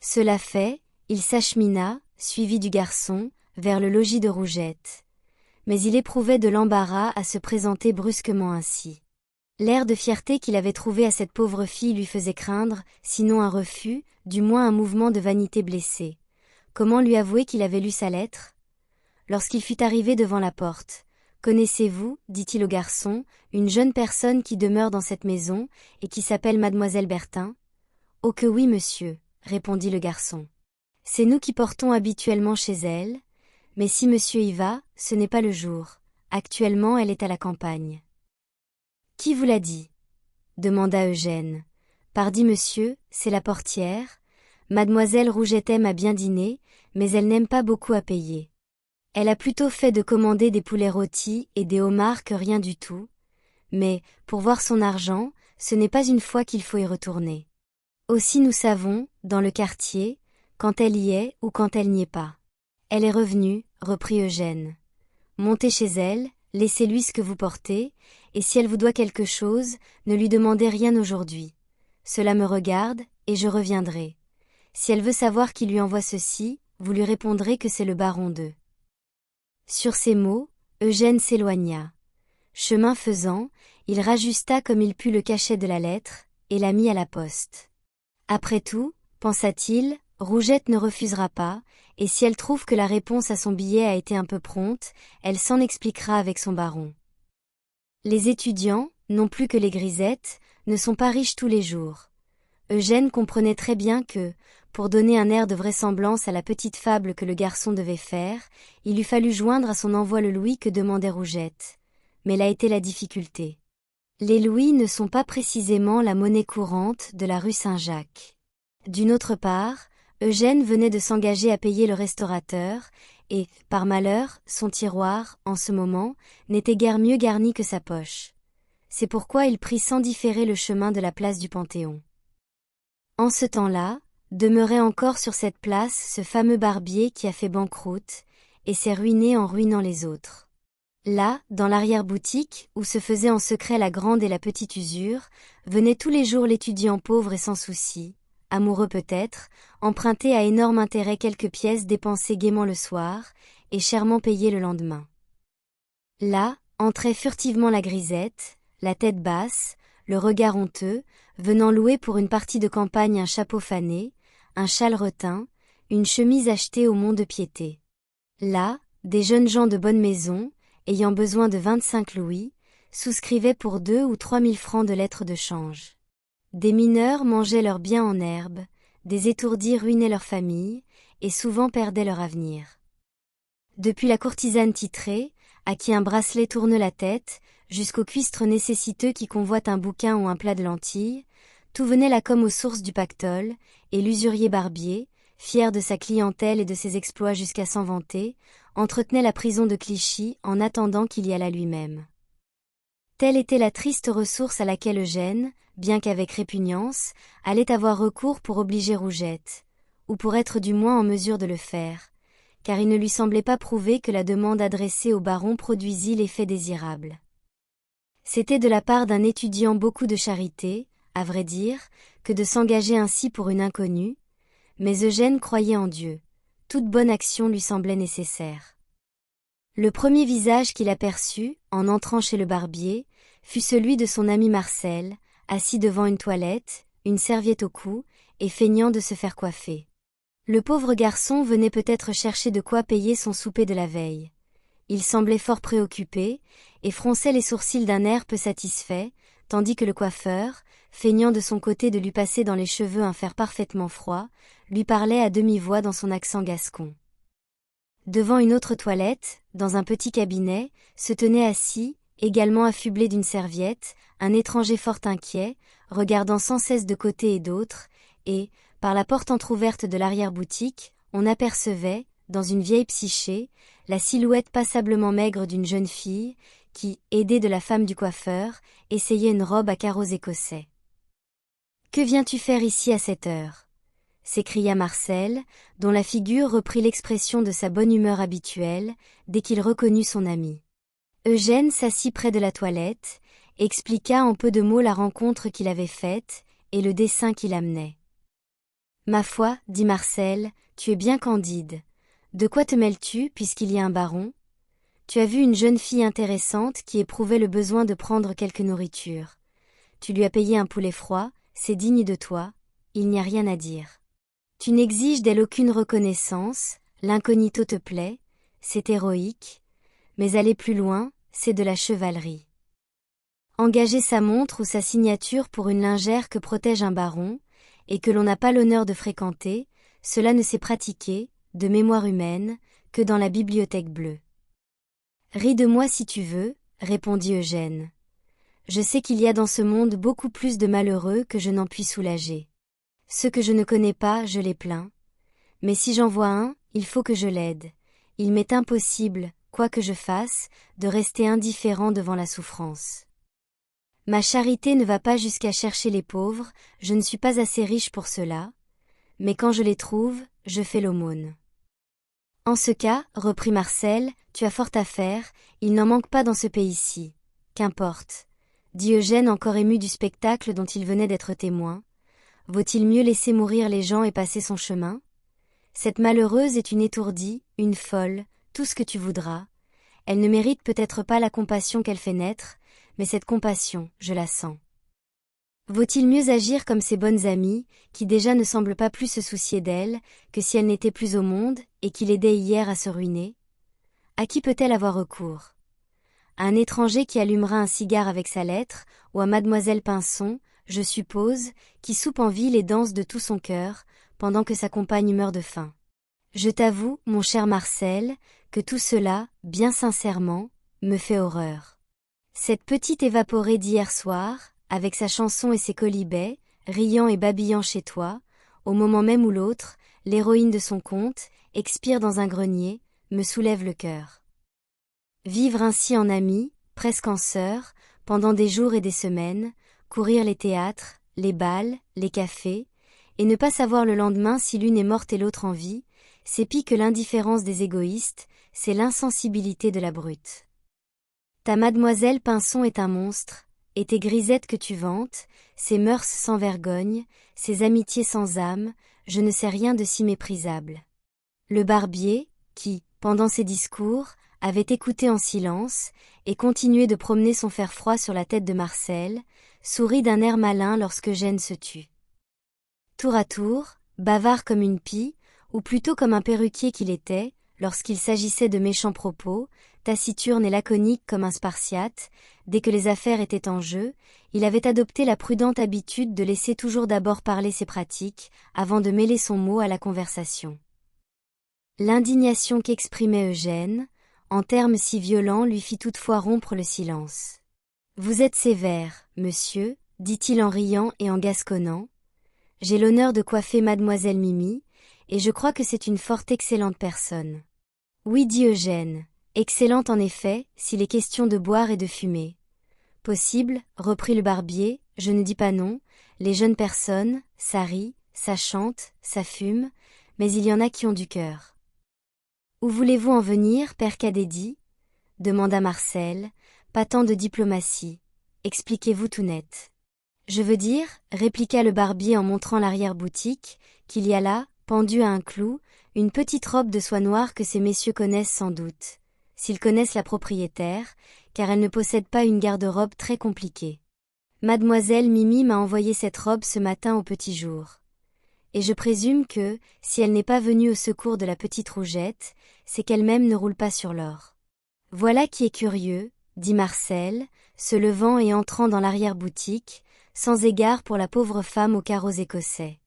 Cela fait, il s'achemina, suivi du garçon, vers le logis de Rougette. Mais il éprouvait de l'embarras à se présenter brusquement ainsi. L'air de fierté qu'il avait trouvé à cette pauvre fille lui faisait craindre, sinon un refus, du moins un mouvement de vanité blessée. Comment lui avouer qu'il avait lu sa lettre? Lorsqu'il fut arrivé devant la porte, « Connaissez-vous, dit-il au garçon, une jeune personne qui demeure dans cette maison, et qui s'appelle mademoiselle Bertin? » « Oh que oui, monsieur, répondit le garçon. C'est nous qui portons habituellement chez elle, mais si monsieur y va, ce n'est pas le jour. Actuellement elle est à la campagne. Qui vous l'a dit? Demanda Eugène. Pardi monsieur, c'est la portière. Mademoiselle Rougette aime à bien dîner, mais elle n'aime pas beaucoup à payer. Elle a plutôt fait de commander des poulets rôtis et des homards que rien du tout. Mais, pour voir son argent, ce n'est pas une fois qu'il faut y retourner. Aussi nous savons, dans le quartier, quand elle y est ou quand elle n'y est pas. Elle est revenue, reprit Eugène. Montez chez elle, laissez-lui ce que vous portez, et si elle vous doit quelque chose, ne lui demandez rien aujourd'hui. Cela me regarde, et je reviendrai. Si elle veut savoir qui lui envoie ceci, vous lui répondrez que c'est le baron de. Sur ces mots, Eugène s'éloigna. Chemin faisant, il rajusta comme il put le cachet de la lettre, et la mit à la poste. Après tout, pensa-t-il, Rougette ne refusera pas, et si elle trouve que la réponse à son billet a été un peu prompte, elle s'en expliquera avec son baron. Les étudiants, non plus que les grisettes, ne sont pas riches tous les jours. Eugène comprenait très bien que, pour donner un air de vraisemblance à la petite fable que le garçon devait faire, il eût fallu joindre à son envoi le louis que demandait Rougette. Mais là était la difficulté. Les louis ne sont pas précisément la monnaie courante de la rue Saint-Jacques. D'une autre part, Eugène venait de s'engager à payer le restaurateur, et, par malheur, son tiroir, en ce moment, n'était guère mieux garni que sa poche. C'est pourquoi il prit sans différer le chemin de la place du Panthéon. En ce temps-là, demeurait encore sur cette place ce fameux barbier qui a fait banqueroute, et s'est ruiné en ruinant les autres. Là, dans l'arrière-boutique, où se faisait en secret la grande et la petite usure, venait tous les jours l'étudiant pauvre et sans souci, amoureux peut-être, emprunter à énorme intérêt quelques pièces dépensées gaiement le soir, et chèrement payées le lendemain. Là, entrait furtivement la grisette, la tête basse, le regard honteux, venant louer pour une partie de campagne un chapeau fané, un châle reteint, une chemise achetée au mont-de-piété. Là, des jeunes gens de bonne maison, ayant besoin de 25 louis, souscrivaient pour 2 ou 3 000 francs de lettres de change. Des mineurs mangeaient leurs biens en herbe, des étourdis ruinaient leur famille, et souvent perdaient leur avenir. Depuis la courtisane titrée, à qui un bracelet tourne la tête, jusqu'au cuistre nécessiteux qui convoite un bouquin ou un plat de lentilles, tout venait là comme aux sources du pactole, et l'usurier barbier, fier de sa clientèle et de ses exploits jusqu'à s'en vanter, entretenait la prison de Clichy en attendant qu'il y allât lui-même. Telle était la triste ressource à laquelle Eugène, bien qu'avec répugnance, allait avoir recours pour obliger Rougette, ou pour être du moins en mesure de le faire, car il ne lui semblait pas prouvé que la demande adressée au baron produisit l'effet désirable. C'était de la part d'un étudiant beaucoup de charité, à vrai dire, que de s'engager ainsi pour une inconnue, mais Eugène croyait en Dieu. toute bonne action lui semblait nécessaire. Le premier visage qu'il aperçut, en entrant chez le barbier, fut celui de son ami Marcel, assis devant une toilette, une serviette au cou, et feignant de se faire coiffer. Le pauvre garçon venait peut-être chercher de quoi payer son souper de la veille. Il semblait fort préoccupé, et fronçait les sourcils d'un air peu satisfait, tandis que le coiffeur, feignant de son côté de lui passer dans les cheveux un fer parfaitement froid, lui parlait à demi-voix dans son accent gascon. Devant une autre toilette, dans un petit cabinet, se tenait assis, également affublé d'une serviette, un étranger fort inquiet, regardant sans cesse de côté et d'autre, et, par la porte entr'ouverte de l'arrière-boutique, on apercevait, dans une vieille psyché, la silhouette passablement maigre d'une jeune fille, qui, aidée de la femme du coiffeur, essayait une robe à carreaux écossais. « Que viens-tu faire ici à cette heure » s'écria Marcel, dont la figure reprit l'expression de sa bonne humeur habituelle, dès qu'il reconnut son ami. Eugène s'assit près de la toilette, expliqua en peu de mots la rencontre qu'il avait faite, et le dessein qui l'amenait. « Ma foi, dit Marcel, tu es bien candide. De quoi te mêles-tu, puisqu'il y a un baron ? Tu as vu une jeune fille intéressante qui éprouvait le besoin de prendre quelque nourriture. Tu lui as payé un poulet froid, c'est digne de toi, il n'y a rien à dire. Tu n'exiges d'elle aucune reconnaissance, l'incognito te plaît, c'est héroïque, mais aller plus loin, c'est de la chevalerie. Engager sa montre ou sa signature pour une lingère que protège un baron, et que l'on n'a pas l'honneur de fréquenter, cela ne s'est pratiqué, de mémoire humaine, que dans la bibliothèque bleue. Ris de moi si tu veux, répondit Eugène. Je sais qu'il y a dans ce monde beaucoup plus de malheureux que je n'en puis soulager. Ceux que je ne connais pas, je les plains. Mais si j'en vois un, il faut que je l'aide. Il m'est impossible, quoi que je fasse, de rester indifférent devant la souffrance. Ma charité ne va pas jusqu'à chercher les pauvres, je ne suis pas assez riche pour cela, mais quand je les trouve, je fais l'aumône. En ce cas, reprit Marcel, tu as fort à faire, il n'en manque pas dans ce pays-ci. Qu'importe, dit Eugène encore ému du spectacle dont il venait d'être témoin. Vaut-il mieux laisser mourir les gens et passer son chemin ? Cette malheureuse est une étourdie, une folle, tout ce que tu voudras. Elle ne mérite peut-être pas la compassion qu'elle fait naître, mais cette compassion, je la sens. Vaut-il mieux agir comme ses bonnes amies, qui déjà ne semblent pas plus se soucier d'elle, que si elle n'était plus au monde, et qui l'aidaient hier à se ruiner ? À qui peut-elle avoir recours ? À un étranger qui allumera un cigare avec sa lettre, ou à mademoiselle Pinson, je suppose, qui soupe en ville et danse de tout son cœur, pendant que sa compagne meurt de faim. Je t'avoue, mon cher Marcel, que tout cela, bien sincèrement, me fait horreur. Cette petite évaporée d'hier soir, avec sa chanson et ses quolibets, riant et babillant chez toi, au moment même où l'autre, l'héroïne de son conte, expire dans un grenier, me soulève le cœur. Vivre ainsi en amie, presque en sœur, pendant des jours et des semaines, courir les théâtres, les bals, les cafés, et ne pas savoir le lendemain si l'une est morte et l'autre en vie, c'est pis que l'indifférence des égoïstes, c'est l'insensibilité de la brute. Ta mademoiselle Pinson est un monstre, et tes grisettes que tu vantes, ces mœurs sans vergogne, ces amitiés sans âme, je ne sais rien de si méprisable. Le barbier, qui, pendant ses discours, avait écouté en silence, et continué de promener son fer froid sur la tête de Marcel, sourit d'un air malin lorsque Eugène se tut. Tour à tour, bavard comme une pie, ou plutôt comme un perruquier qu'il était, lorsqu'il s'agissait de méchants propos, taciturne et laconique comme un Spartiate, dès que les affaires étaient en jeu, il avait adopté la prudente habitude de laisser toujours d'abord parler ses pratiques, avant de mêler son mot à la conversation. L'indignation qu'exprimait Eugène, en termes si violents, lui fit toutefois rompre le silence. « Vous êtes sévère, monsieur, dit-il en riant et en gasconnant. J'ai l'honneur de coiffer mademoiselle Mimi, et je crois que c'est une fort excellente personne. » Oui, dit Eugène, excellente en effet, s'il est question de boire et de fumer. Possible, reprit le barbier, je ne dis pas non, les jeunes personnes, ça rit, ça chante, ça fume, mais il y en a qui ont du cœur. Où voulez-vous en venir, père Cadédi ? Demanda Marcel, pas tant de diplomatie. Expliquez-vous tout net. Je veux dire, répliqua le barbier en montrant l'arrière-boutique, qu'il y a là, pendu à un clou, Une petite robe de soie noire que ces messieurs connaissent sans doute, s'ils connaissent la propriétaire, car elle ne possède pas une garde-robe très compliquée. Mademoiselle Mimi m'a envoyé cette robe ce matin au petit jour. Et je présume que, si elle n'est pas venue au secours de la petite Rougette, c'est qu'elle-même ne roule pas sur l'or. Voilà qui est curieux, dit Marcel, se levant et entrant dans l'arrière-boutique, sans égard pour la pauvre femme aux carreaux écossais.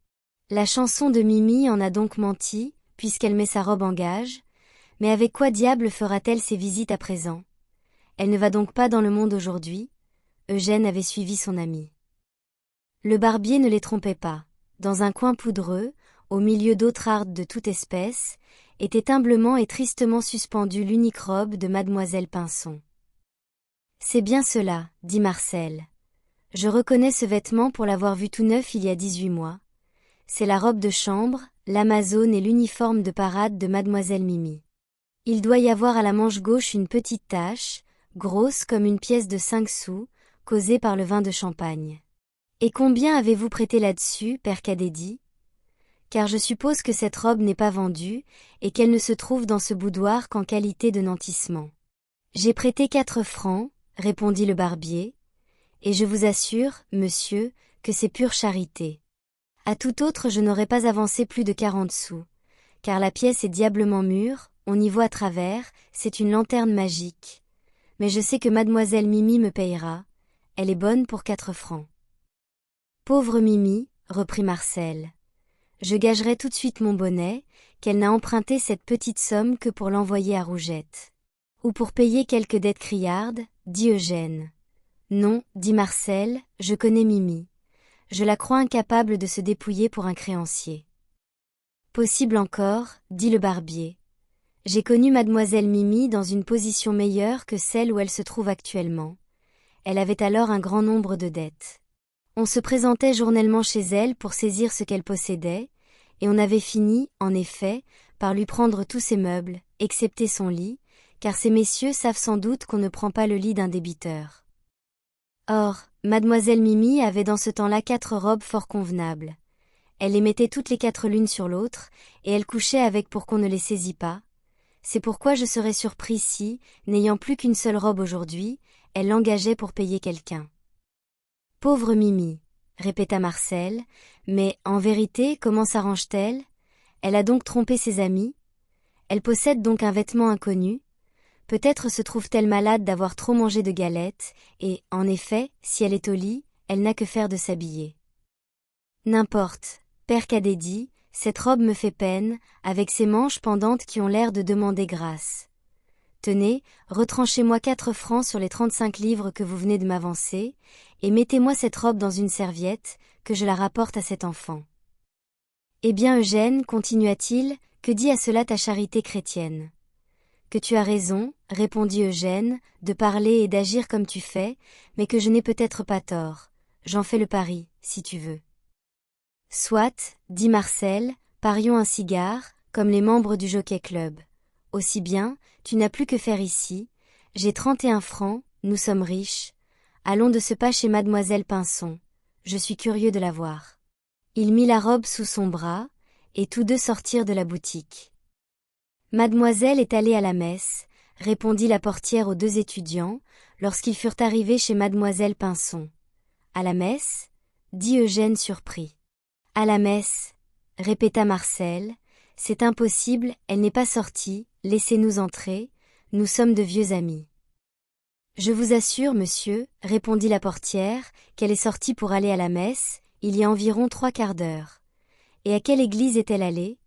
La chanson de Mimi en a donc menti, puisqu'elle met sa robe en gage, mais avec quoi diable fera-t-elle ses visites à présent? Elle ne va donc pas dans le monde aujourd'hui? Eugène avait suivi son ami. Le barbier ne les trompait pas. Dans un coin poudreux, au milieu d'autrardes de toute espèce, était humblement et tristement suspendue l'unique robe de mademoiselle Pinson. C'est bien cela, dit Marcel. Je reconnais ce vêtement pour l'avoir vu tout neuf il y a 18 mois. C'est la robe de chambre, l'amazone et l'uniforme de parade de mademoiselle Mimi. Il doit y avoir à la manche gauche une petite tache, grosse comme une pièce de 5 sous, causée par le vin de champagne. Et combien avez-vous prêté là-dessus, père Cadédy? Car je suppose que cette robe n'est pas vendue, et qu'elle ne se trouve dans ce boudoir qu'en qualité de nantissement. J'ai prêté 4 francs, répondit le barbier, et je vous assure, monsieur, que c'est pure charité. À tout autre je n'aurais pas avancé plus de 40 sous, car la pièce est diablement mûre, on y voit à travers, c'est une lanterne magique. Mais je sais que mademoiselle Mimi me payera, elle est bonne pour 4 francs. Pauvre Mimi, reprit Marcel. Je gagerai tout de suite mon bonnet, qu'elle n'a emprunté cette petite somme que pour l'envoyer à Rougette. Ou pour payer quelques dettes criardes, dit Eugène. Non, dit Marcel, je connais Mimi. Je la crois incapable de se dépouiller pour un créancier. Possible encore, dit le barbier. J'ai connu mademoiselle Mimi dans une position meilleure que celle où elle se trouve actuellement. Elle avait alors un grand nombre de dettes. On se présentait journellement chez elle pour saisir ce qu'elle possédait, et on avait fini, en effet, par lui prendre tous ses meubles, excepté son lit, car ces messieurs savent sans doute qu'on ne prend pas le lit d'un débiteur. Or, mademoiselle Mimi avait dans ce temps-là 4 robes fort convenables. Elle les mettait toutes les 4 l'une sur l'autre, et elle couchait avec pour qu'on ne les saisit pas. C'est pourquoi je serais surpris si, n'ayant plus qu'une seule robe aujourd'hui, elle l'engageait pour payer quelqu'un. Pauvre Mimi, répéta Marcel, mais, en vérité, comment s'arrange-t-elle? Elle a donc trompé ses amis? Elle possède donc un vêtement inconnu? Peut-être se trouve-t-elle malade d'avoir trop mangé de galettes, et, en effet, si elle est au lit, elle n'a que faire de s'habiller. N'importe, père Cadédy, cette robe me fait peine, avec ses manches pendantes qui ont l'air de demander grâce. Tenez, retranchez-moi 4 francs sur les 35 livres que vous venez de m'avancer, et mettez-moi cette robe dans une serviette, que je la rapporte à cet enfant. Eh bien Eugène, continua-t-il, que dit à cela ta charité chrétienne? Que tu as raison, répondit Eugène, de parler et d'agir comme tu fais, mais que je n'ai peut-être pas tort. J'en fais le pari, si tu veux. Soit, dit Marcel, parions un cigare, comme les membres du Jockey-Club. Aussi bien, tu n'as plus que faire ici, j'ai 31 francs, nous sommes riches. Allons de ce pas chez mademoiselle Pinson, je suis curieux de la voir. Il mit la robe sous son bras, et tous deux sortirent de la boutique. Mademoiselle est allée à la messe, répondit la portière aux 2 étudiants, lorsqu'ils furent arrivés chez mademoiselle Pinson. À la messe? Dit Eugène surpris. À la messe, répéta Marcel, c'est impossible, elle n'est pas sortie, laissez-nous entrer, nous sommes de vieux amis. Je vous assure, monsieur, répondit la portière, qu'elle est sortie pour aller à la messe, il y a environ 3/4 d'heure. Et à quelle église est-elle allée?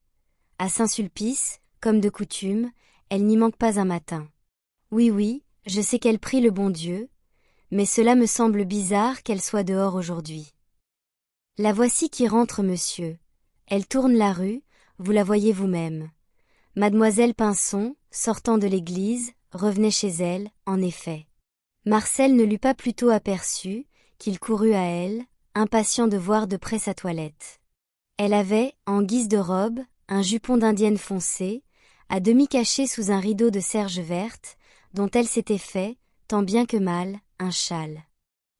À Saint-Sulpice, comme de coutume, elle n'y manque pas un matin. Oui, je sais qu'elle prie le bon Dieu, mais cela me semble bizarre qu'elle soit dehors aujourd'hui. La voici qui rentre, monsieur. Elle tourne la rue, vous la voyez vous-même. Mademoiselle Pinson, sortant de l'église, revenait chez elle, en effet. Marcel ne l'eut pas plutôt aperçue, qu'il courut à elle, impatient de voir de près sa toilette. Elle avait, en guise de robe, un jupon d'indienne foncé, à demi caché sous un rideau de serge verte, dont elle s'était fait, tant bien que mal, un châle.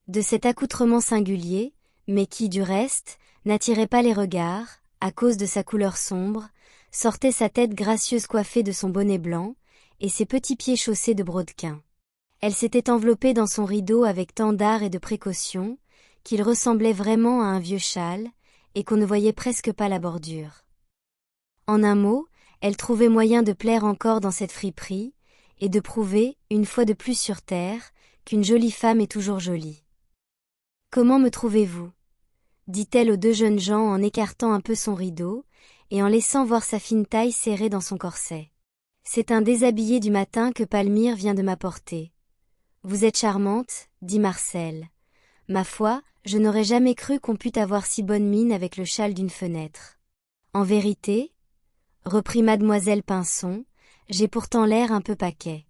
De cet accoutrement singulier, mais qui, du reste, n'attirait pas les regards, à cause de sa couleur sombre, sortait sa tête gracieuse coiffée de son bonnet blanc, et ses petits pieds chaussés de brodequins. Elle s'était enveloppée dans son rideau avec tant d'art et de précaution, qu'il ressemblait vraiment à un vieux châle, et qu'on ne voyait presque pas la bordure. En un mot, elle trouvait moyen de plaire encore dans cette friperie, et de prouver, une fois de plus sur terre, qu'une jolie femme est toujours jolie. « Comment me trouvez-vous » dit-elle aux deux jeunes gens en écartant un peu son rideau, et en laissant voir sa fine taille serrée dans son corset. « C'est un déshabillé du matin que Palmyre vient de m'apporter. »« Vous êtes charmante, » dit Marcel. « Ma foi, je n'aurais jamais cru qu'on pût avoir si bonne mine avec le châle d'une fenêtre. »« En vérité, » reprit mademoiselle Pinson, « j'ai pourtant l'air un peu paquet. »«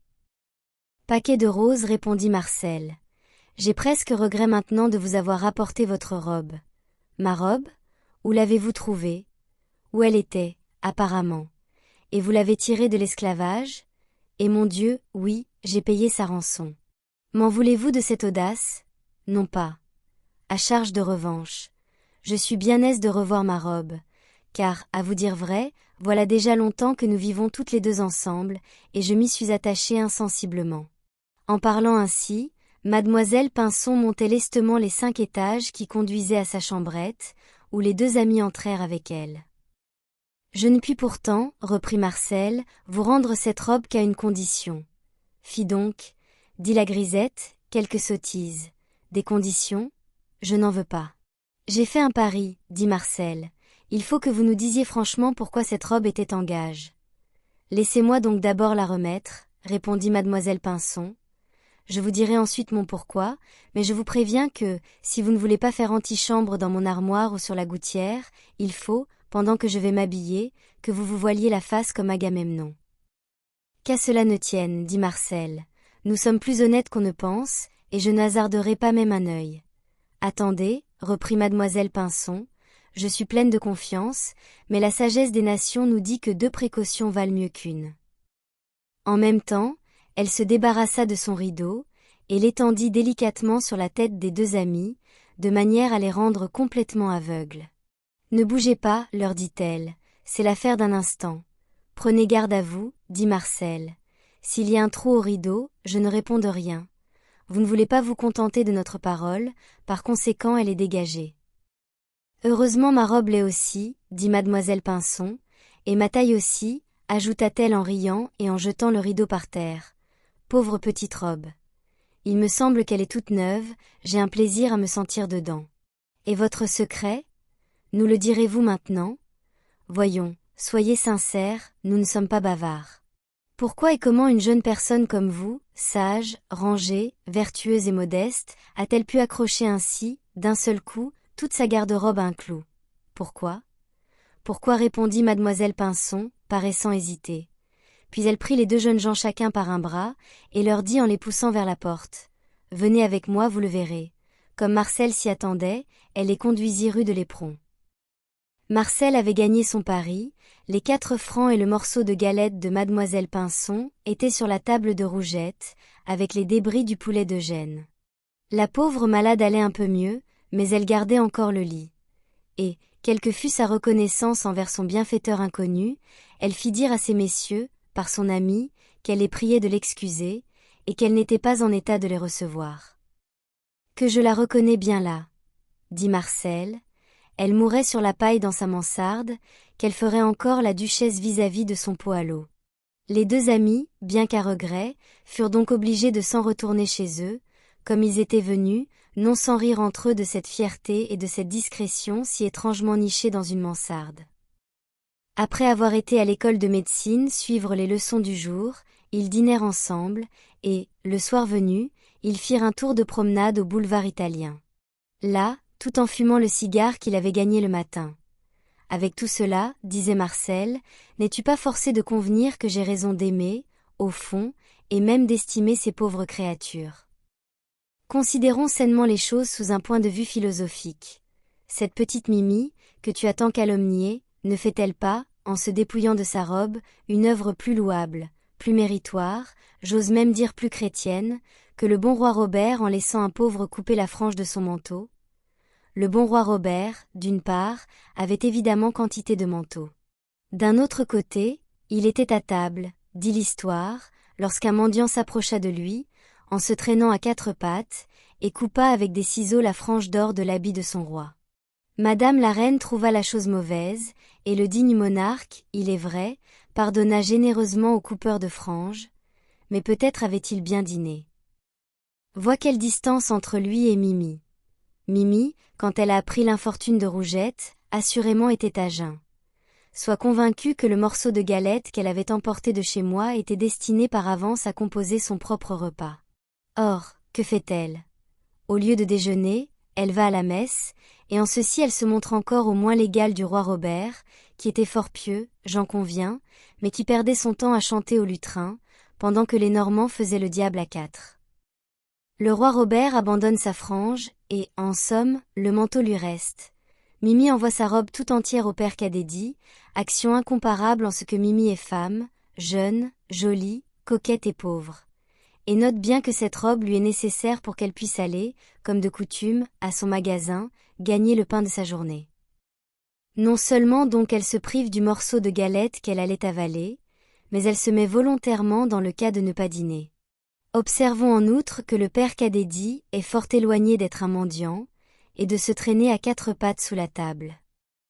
Paquet de roses, » répondit Marcel. « J'ai presque regret maintenant de vous avoir apporté votre robe. »« Ma robe ? Où l'avez-vous trouvée ? Où elle était, apparemment. Et vous l'avez tirée de l'esclavage ? Et mon Dieu, oui, j'ai payé sa rançon. M'en voulez-vous de cette audace ? Non pas. À charge de revanche. Je suis bien aise de revoir ma robe, car, à vous dire vrai, voilà déjà longtemps que nous vivons toutes les deux ensemble, et je m'y suis attachée insensiblement. En parlant ainsi, mademoiselle Pinson montait lestement les 5 étages qui conduisaient à sa chambrette, où les deux amis entrèrent avec elle. « Je ne puis pourtant, reprit Marcel, vous rendre cette robe qu'à une condition. »« Fi donc, » dit la grisette, quelque sottise. « Des conditions ? Je n'en veux pas. »« J'ai fait un pari, » dit Marcel. « Il faut que vous nous disiez franchement pourquoi cette robe était en gage. »« Laissez-moi donc d'abord la remettre, » répondit mademoiselle Pinson. « Je vous dirai ensuite mon pourquoi, mais je vous préviens que, si vous ne voulez pas faire antichambre dans mon armoire ou sur la gouttière, il faut, pendant que je vais m'habiller, que vous vous voiliez la face comme Agamemnon. »« Qu'à cela ne tienne, » dit Marcel. « Nous sommes plus honnêtes qu'on ne pense, et je n'hasarderai pas même un œil. »« Attendez, » reprit mademoiselle Pinson, « je suis pleine de confiance, mais la sagesse des nations nous dit que 2 précautions valent mieux qu'1. » En même temps, elle se débarrassa de son rideau, et l'étendit délicatement sur la tête des deux amis, de manière à les rendre complètement aveugles. « Ne bougez pas, leur dit-elle, c'est l'affaire d'un instant. Prenez garde à vous, dit Marcel. S'il y a un trou au rideau, je ne réponds de rien. Vous ne voulez pas vous contenter de notre parole, par conséquent elle est dégagée. Heureusement ma robe l'est aussi, dit mademoiselle Pinson, et ma taille aussi, ajouta-t-elle en riant et en jetant le rideau par terre. Pauvre petite robe. Il me semble qu'elle est toute neuve, j'ai un plaisir à me sentir dedans. Et votre secret ? Nous le direz-vous maintenant ? Voyons, soyez sincères, nous ne sommes pas bavards. Pourquoi et comment une jeune personne comme vous, sage, rangée, vertueuse et modeste, a-t-elle pu accrocher ainsi, d'un seul coup, toute sa garde-robe à un clou ? Pourquoi ? Pourquoi répondit mademoiselle Pinson, paraissant hésiter. Puis elle prit les deux jeunes gens chacun par un bras, et leur dit en les poussant vers la porte. « Venez avec moi, vous le verrez. » Comme Marcel s'y attendait, elle les conduisit rue de l'Éperon. Marcel avait gagné son pari, les 4 francs et le morceau de galette de mademoiselle Pinson étaient sur la table de Rougette, avec les débris du poulet d'Eugène. La pauvre malade allait un peu mieux, mais elle gardait encore le lit. Et, quelle que fût sa reconnaissance envers son bienfaiteur inconnu, elle fit dire à ces messieurs, par son amie, qu'elle les priait de l'excuser, et qu'elle n'était pas en état de les recevoir. « Que je la reconnais bien là, » dit Marcel. Elle mourait sur la paille dans sa mansarde, qu'elle ferait encore la duchesse vis-à-vis de son pot à l'eau. Les deux amis, bien qu'à regret, furent donc obligés de s'en retourner chez eux, comme ils étaient venus, non sans rire entre eux de cette fierté et de cette discrétion si étrangement nichée dans une mansarde. Après avoir été à l'école de médecine suivre les leçons du jour, ils dînèrent ensemble, et, le soir venu, ils firent un tour de promenade au boulevard italien. Là, tout en fumant le cigare qu'il avait gagné le matin. « Avec tout cela, disait Marcel, n'es-tu pas forcé de convenir que j'ai raison d'aimer, au fond, et même d'estimer ces pauvres créatures. Considérons sainement les choses sous un point de vue philosophique. Cette petite Mimi, que tu as tant calomniée, ne fait-elle pas, en se dépouillant de sa robe, une œuvre plus louable, plus méritoire, j'ose même dire plus chrétienne, que le bon roi Robert en laissant un pauvre couper la frange de son manteau ? Le bon roi Robert, d'une part, avait évidemment quantité de manteaux. D'un autre côté, il était à table, dit l'histoire, lorsqu'un mendiant s'approcha de lui, en se traînant à quatre pattes, et coupa avec des ciseaux la frange d'or de l'habit de son roi. Madame la reine trouva la chose mauvaise, et le digne monarque, il est vrai, pardonna généreusement au coupeur de franges, mais peut-être avait-il bien dîné. Vois quelle distance entre lui et Mimi. Mimi, quand elle a appris l'infortune de Rougette, assurément était à jeun. Sois convaincue que le morceau de galette qu'elle avait emporté de chez moi était destiné par avance à composer son propre repas. Or, que fait-elle? Au lieu de déjeuner, elle va à la messe, et en ceci elle se montre encore au moins l'égale du roi Robert, qui était fort pieux, j'en conviens, mais qui perdait son temps à chanter au lutrin, pendant que les Normands faisaient le diable à quatre. Le roi Robert abandonne sa frange, et, en somme, le manteau lui reste. Mimi envoie sa robe tout entière au père Cadédi, action incomparable en ce que Mimi est femme, jeune, jolie, coquette et pauvre. Et note bien que cette robe lui est nécessaire pour qu'elle puisse aller, comme de coutume, à son magasin, gagner le pain de sa journée. Non seulement donc elle se prive du morceau de galette qu'elle allait avaler, mais elle se met volontairement dans le cas de ne pas dîner. Observons en outre que le père Cadédi est fort éloigné d'être un mendiant, et de se traîner à quatre pattes sous la table.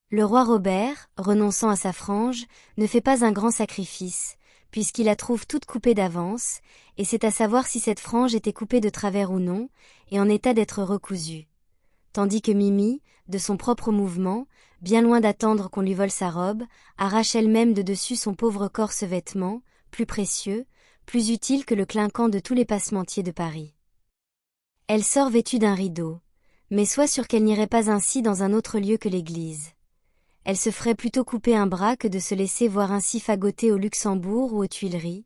Le roi Robert, renonçant à sa frange, ne fait pas un grand sacrifice, puisqu'il la trouve toute coupée d'avance, et c'est à savoir si cette frange était coupée de travers ou non, et en état d'être recousue. Tandis que Mimi, de son propre mouvement, bien loin d'attendre qu'on lui vole sa robe, arrache elle-même de dessus son pauvre corps ce vêtement, plus précieux, plus utile que le clinquant de tous les passementiers de Paris. Elle sort vêtue d'un rideau, mais sois sûre qu'elle n'irait pas ainsi dans un autre lieu que l'église. Elle se ferait plutôt couper un bras que de se laisser voir ainsi fagoter au Luxembourg ou aux Tuileries,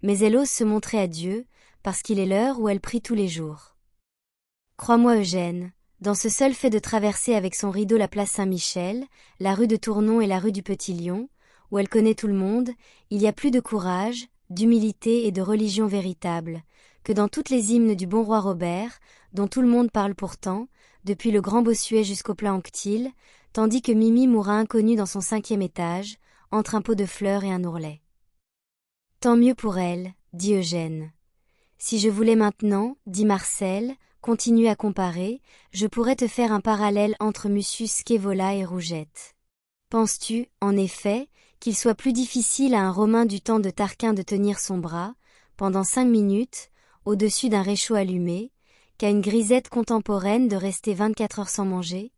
mais elle ose se montrer à Dieu, parce qu'il est l'heure où elle prie tous les jours. Crois-moi Eugène, dans ce seul fait de traverser avec son rideau la place Saint-Michel, la rue de Tournon et la rue du Petit Lion, où elle connaît tout le monde, il y a plus de courage, d'humilité et de religion véritable, que dans toutes les hymnes du bon roi Robert, dont tout le monde parle pourtant, depuis le grand Bossuet jusqu'au plat Anctil, tandis que Mimi mourra inconnue dans son 5e étage, entre un pot de fleurs et un ourlet. Tant mieux pour elle, dit Eugène. Si je voulais maintenant, dit Marcel, continuer à comparer, je pourrais te faire un parallèle entre Mucius Scaevola et Rougette. Penses-tu, en effet, qu'il soit plus difficile à un Romain du temps de Tarquin de tenir son bras, pendant 5 minutes, au-dessus d'un réchaud allumé, qu'à une grisette contemporaine de rester 24 heures sans manger?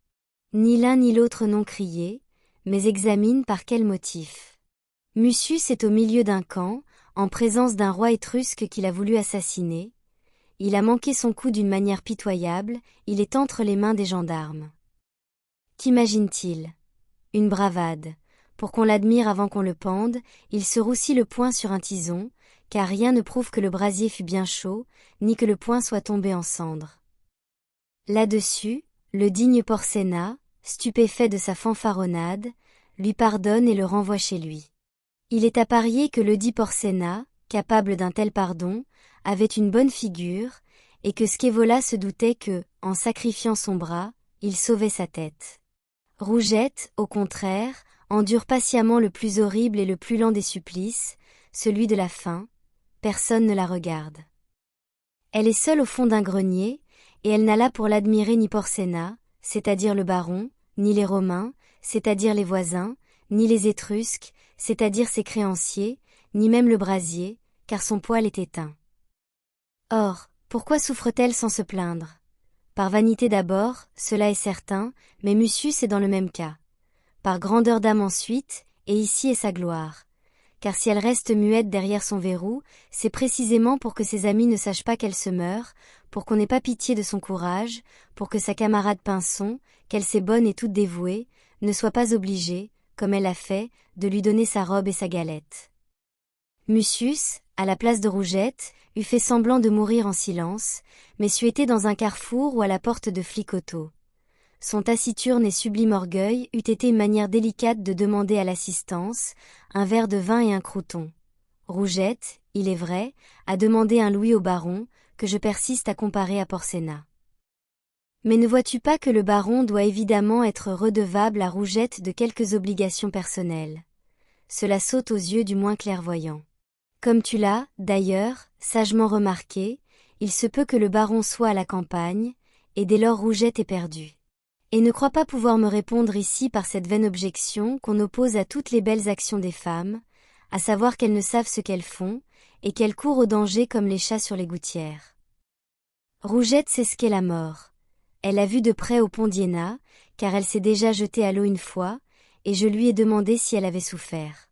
Ni l'un ni l'autre n'ont crié, mais examine par quel motif. Mucius est au milieu d'un camp, en présence d'un roi étrusque qu'il a voulu assassiner. Il a manqué son coup d'une manière pitoyable, il est entre les mains des gendarmes. Qu'imagine-t-il? Une bravade. Pour qu'on l'admire avant qu'on le pende, il se roussit le poing sur un tison, car rien ne prouve que le brasier fût bien chaud, ni que le poing soit tombé en cendres. Là-dessus, le digne Porcena, stupéfait de sa fanfaronnade, lui pardonne et le renvoie chez lui. Il est à parier que ledit Porcena, capable d'un tel pardon, avait une bonne figure, et que Scaevola se doutait que, en sacrifiant son bras, il sauvait sa tête. Rougette, au contraire, endure patiemment le plus horrible et le plus lent des supplices, celui de la faim. Personne ne la regarde. Elle est seule au fond d'un grenier, et elle n'a là pour l'admirer ni Porcena, c'est-à-dire le baron, ni les Romains, c'est-à-dire les voisins, ni les Étrusques, c'est-à-dire ses créanciers, ni même le brasier, car son poêle est éteint. Or, pourquoi souffre-t-elle sans se plaindre? Par vanité d'abord, cela est certain, mais Mucius est dans le même cas. Par grandeur d'âme ensuite, et ici est sa gloire. Car si elle reste muette derrière son verrou, c'est précisément pour que ses amis ne sachent pas qu'elle se meurt, pour qu'on n'ait pas pitié de son courage, pour que sa camarade Pinson, qu'elle sait bonne et toute dévouée, ne soit pas obligée, comme elle a fait, de lui donner sa robe et sa galette. Mucius, à la place de Rougette, eût fait semblant de mourir en silence, mais c'eût été dans un carrefour ou à la porte de Flicoteaux. Son taciturne et sublime orgueil eût été une manière délicate de demander à l'assistance un verre de vin et un croûton. Rougette, il est vrai, a demandé un louis au baron, que je persiste à comparer à Porcena. Mais ne vois-tu pas que le baron doit évidemment être redevable à Rougette de quelques obligations personnelles? cela saute aux yeux du moins clairvoyant. Comme tu l'as, d'ailleurs, sagement remarqué, il se peut que le baron soit à la campagne, et dès lors Rougette est perdue. Et ne crois pas pouvoir me répondre ici par cette vaine objection qu'on oppose à toutes les belles actions des femmes, à savoir qu'elles ne savent ce qu'elles font, et qu'elles courent au danger comme les chats sur les gouttières. Rougette sait ce qu'est la mort. Elle a vu de près au pont d'Iéna, car elle s'est déjà jetée à l'eau une fois, et je lui ai demandé si elle avait souffert.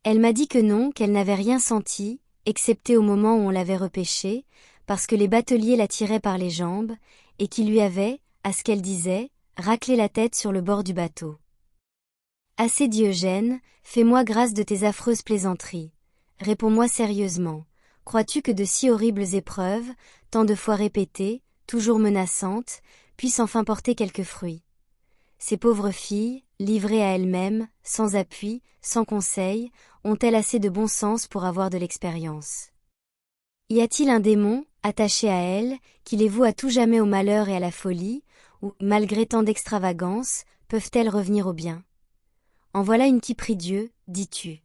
Elle m'a dit que non, qu'elle n'avait rien senti, excepté au moment où on l'avait repêchée, parce que les bateliers la tiraient par les jambes, et qui lui avaient, à ce qu'elle disait, raclé la tête sur le bord du bateau. Assez Diogène, fais-moi grâce de tes affreuses plaisanteries. Réponds-moi sérieusement. Crois-tu que de si horribles épreuves, tant de fois répétées, toujours menaçantes, puissent enfin porter quelque fruit? Ces pauvres filles, livrées à elles-mêmes, sans appui, sans conseil, ont-elles assez de bon sens pour avoir de l'expérience? Y a-t-il un démon, attaché à elles, qui les voue à tout jamais au malheur et à la folie, ou, malgré tant d'extravagance, peuvent-elles revenir au bien? En voilà une qui prie Dieu, dis-tu.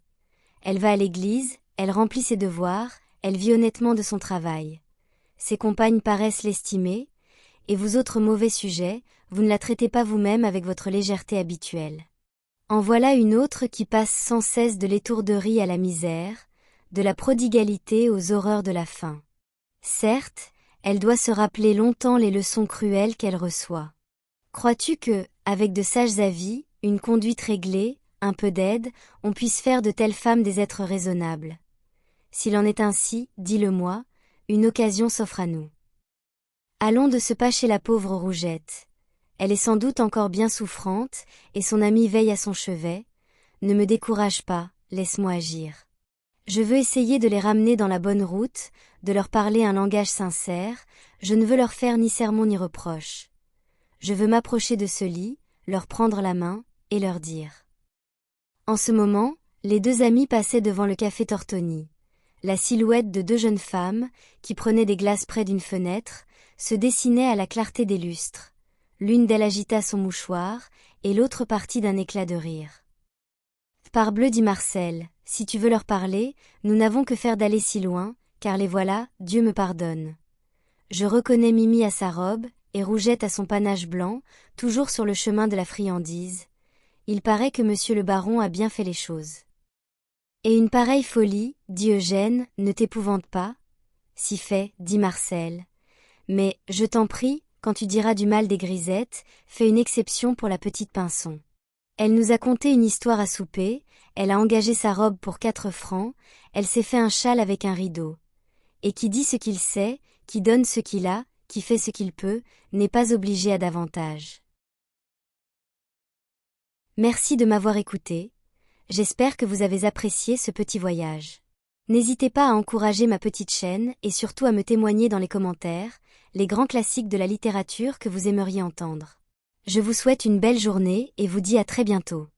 Elle va à l'église, elle remplit ses devoirs, elle vit honnêtement de son travail. Ses compagnes paraissent l'estimer, et vous autres mauvais sujets, vous ne la traitez pas vous-même avec votre légèreté habituelle. En voilà une autre qui passe sans cesse de l'étourderie à la misère, de la prodigalité aux horreurs de la faim. Certes, elle doit se rappeler longtemps les leçons cruelles qu'elle reçoit. Crois-tu que, avec de sages avis, une conduite réglée, un peu d'aide, on puisse faire de telles femmes des êtres raisonnables? S'il en est ainsi, dis-le-moi, une occasion s'offre à nous. Allons de ce pas chez la pauvre Rougette. Elle est sans doute encore bien souffrante, et son amie veille à son chevet. Ne me décourage pas, laisse-moi agir. Je veux essayer de les ramener dans la bonne route, de leur parler un langage sincère, je ne veux leur faire ni sermon ni reproche. Je veux m'approcher de ce lit, leur prendre la main, et leur dire. En ce moment, les deux amis passaient devant le café Tortoni. La silhouette de deux jeunes femmes, qui prenaient des glaces près d'une fenêtre, se dessinait à la clarté des lustres. L'une d'elles agita son mouchoir, et l'autre partit d'un éclat de rire. Parbleu, dit Marcel, si tu veux leur parler, nous n'avons que faire d'aller si loin, car les voilà, Dieu me pardonne. Je reconnais Mimi à sa robe, et Rougette à son panache blanc, toujours sur le chemin de la friandise. Il paraît que monsieur le baron a bien fait les choses. Et une pareille folie, dit Eugène, ne t'épouvante pas? Si fait, dit Marcel. Mais, je t'en prie, quand tu diras du mal des grisettes, fais une exception pour la petite Pinson. Elle nous a conté une histoire à souper, elle a engagé sa robe pour 4 francs, elle s'est fait un châle avec un rideau. Et qui dit ce qu'il sait, qui donne ce qu'il a, qui fait ce qu'il peut, n'est pas obligé à davantage. Merci de m'avoir écouté. J'espère que vous avez apprécié ce petit voyage. N'hésitez pas à encourager ma petite chaîne et surtout à me témoigner dans les commentaires, les grands classiques de la littérature que vous aimeriez entendre. Je vous souhaite une belle journée et vous dis à très bientôt.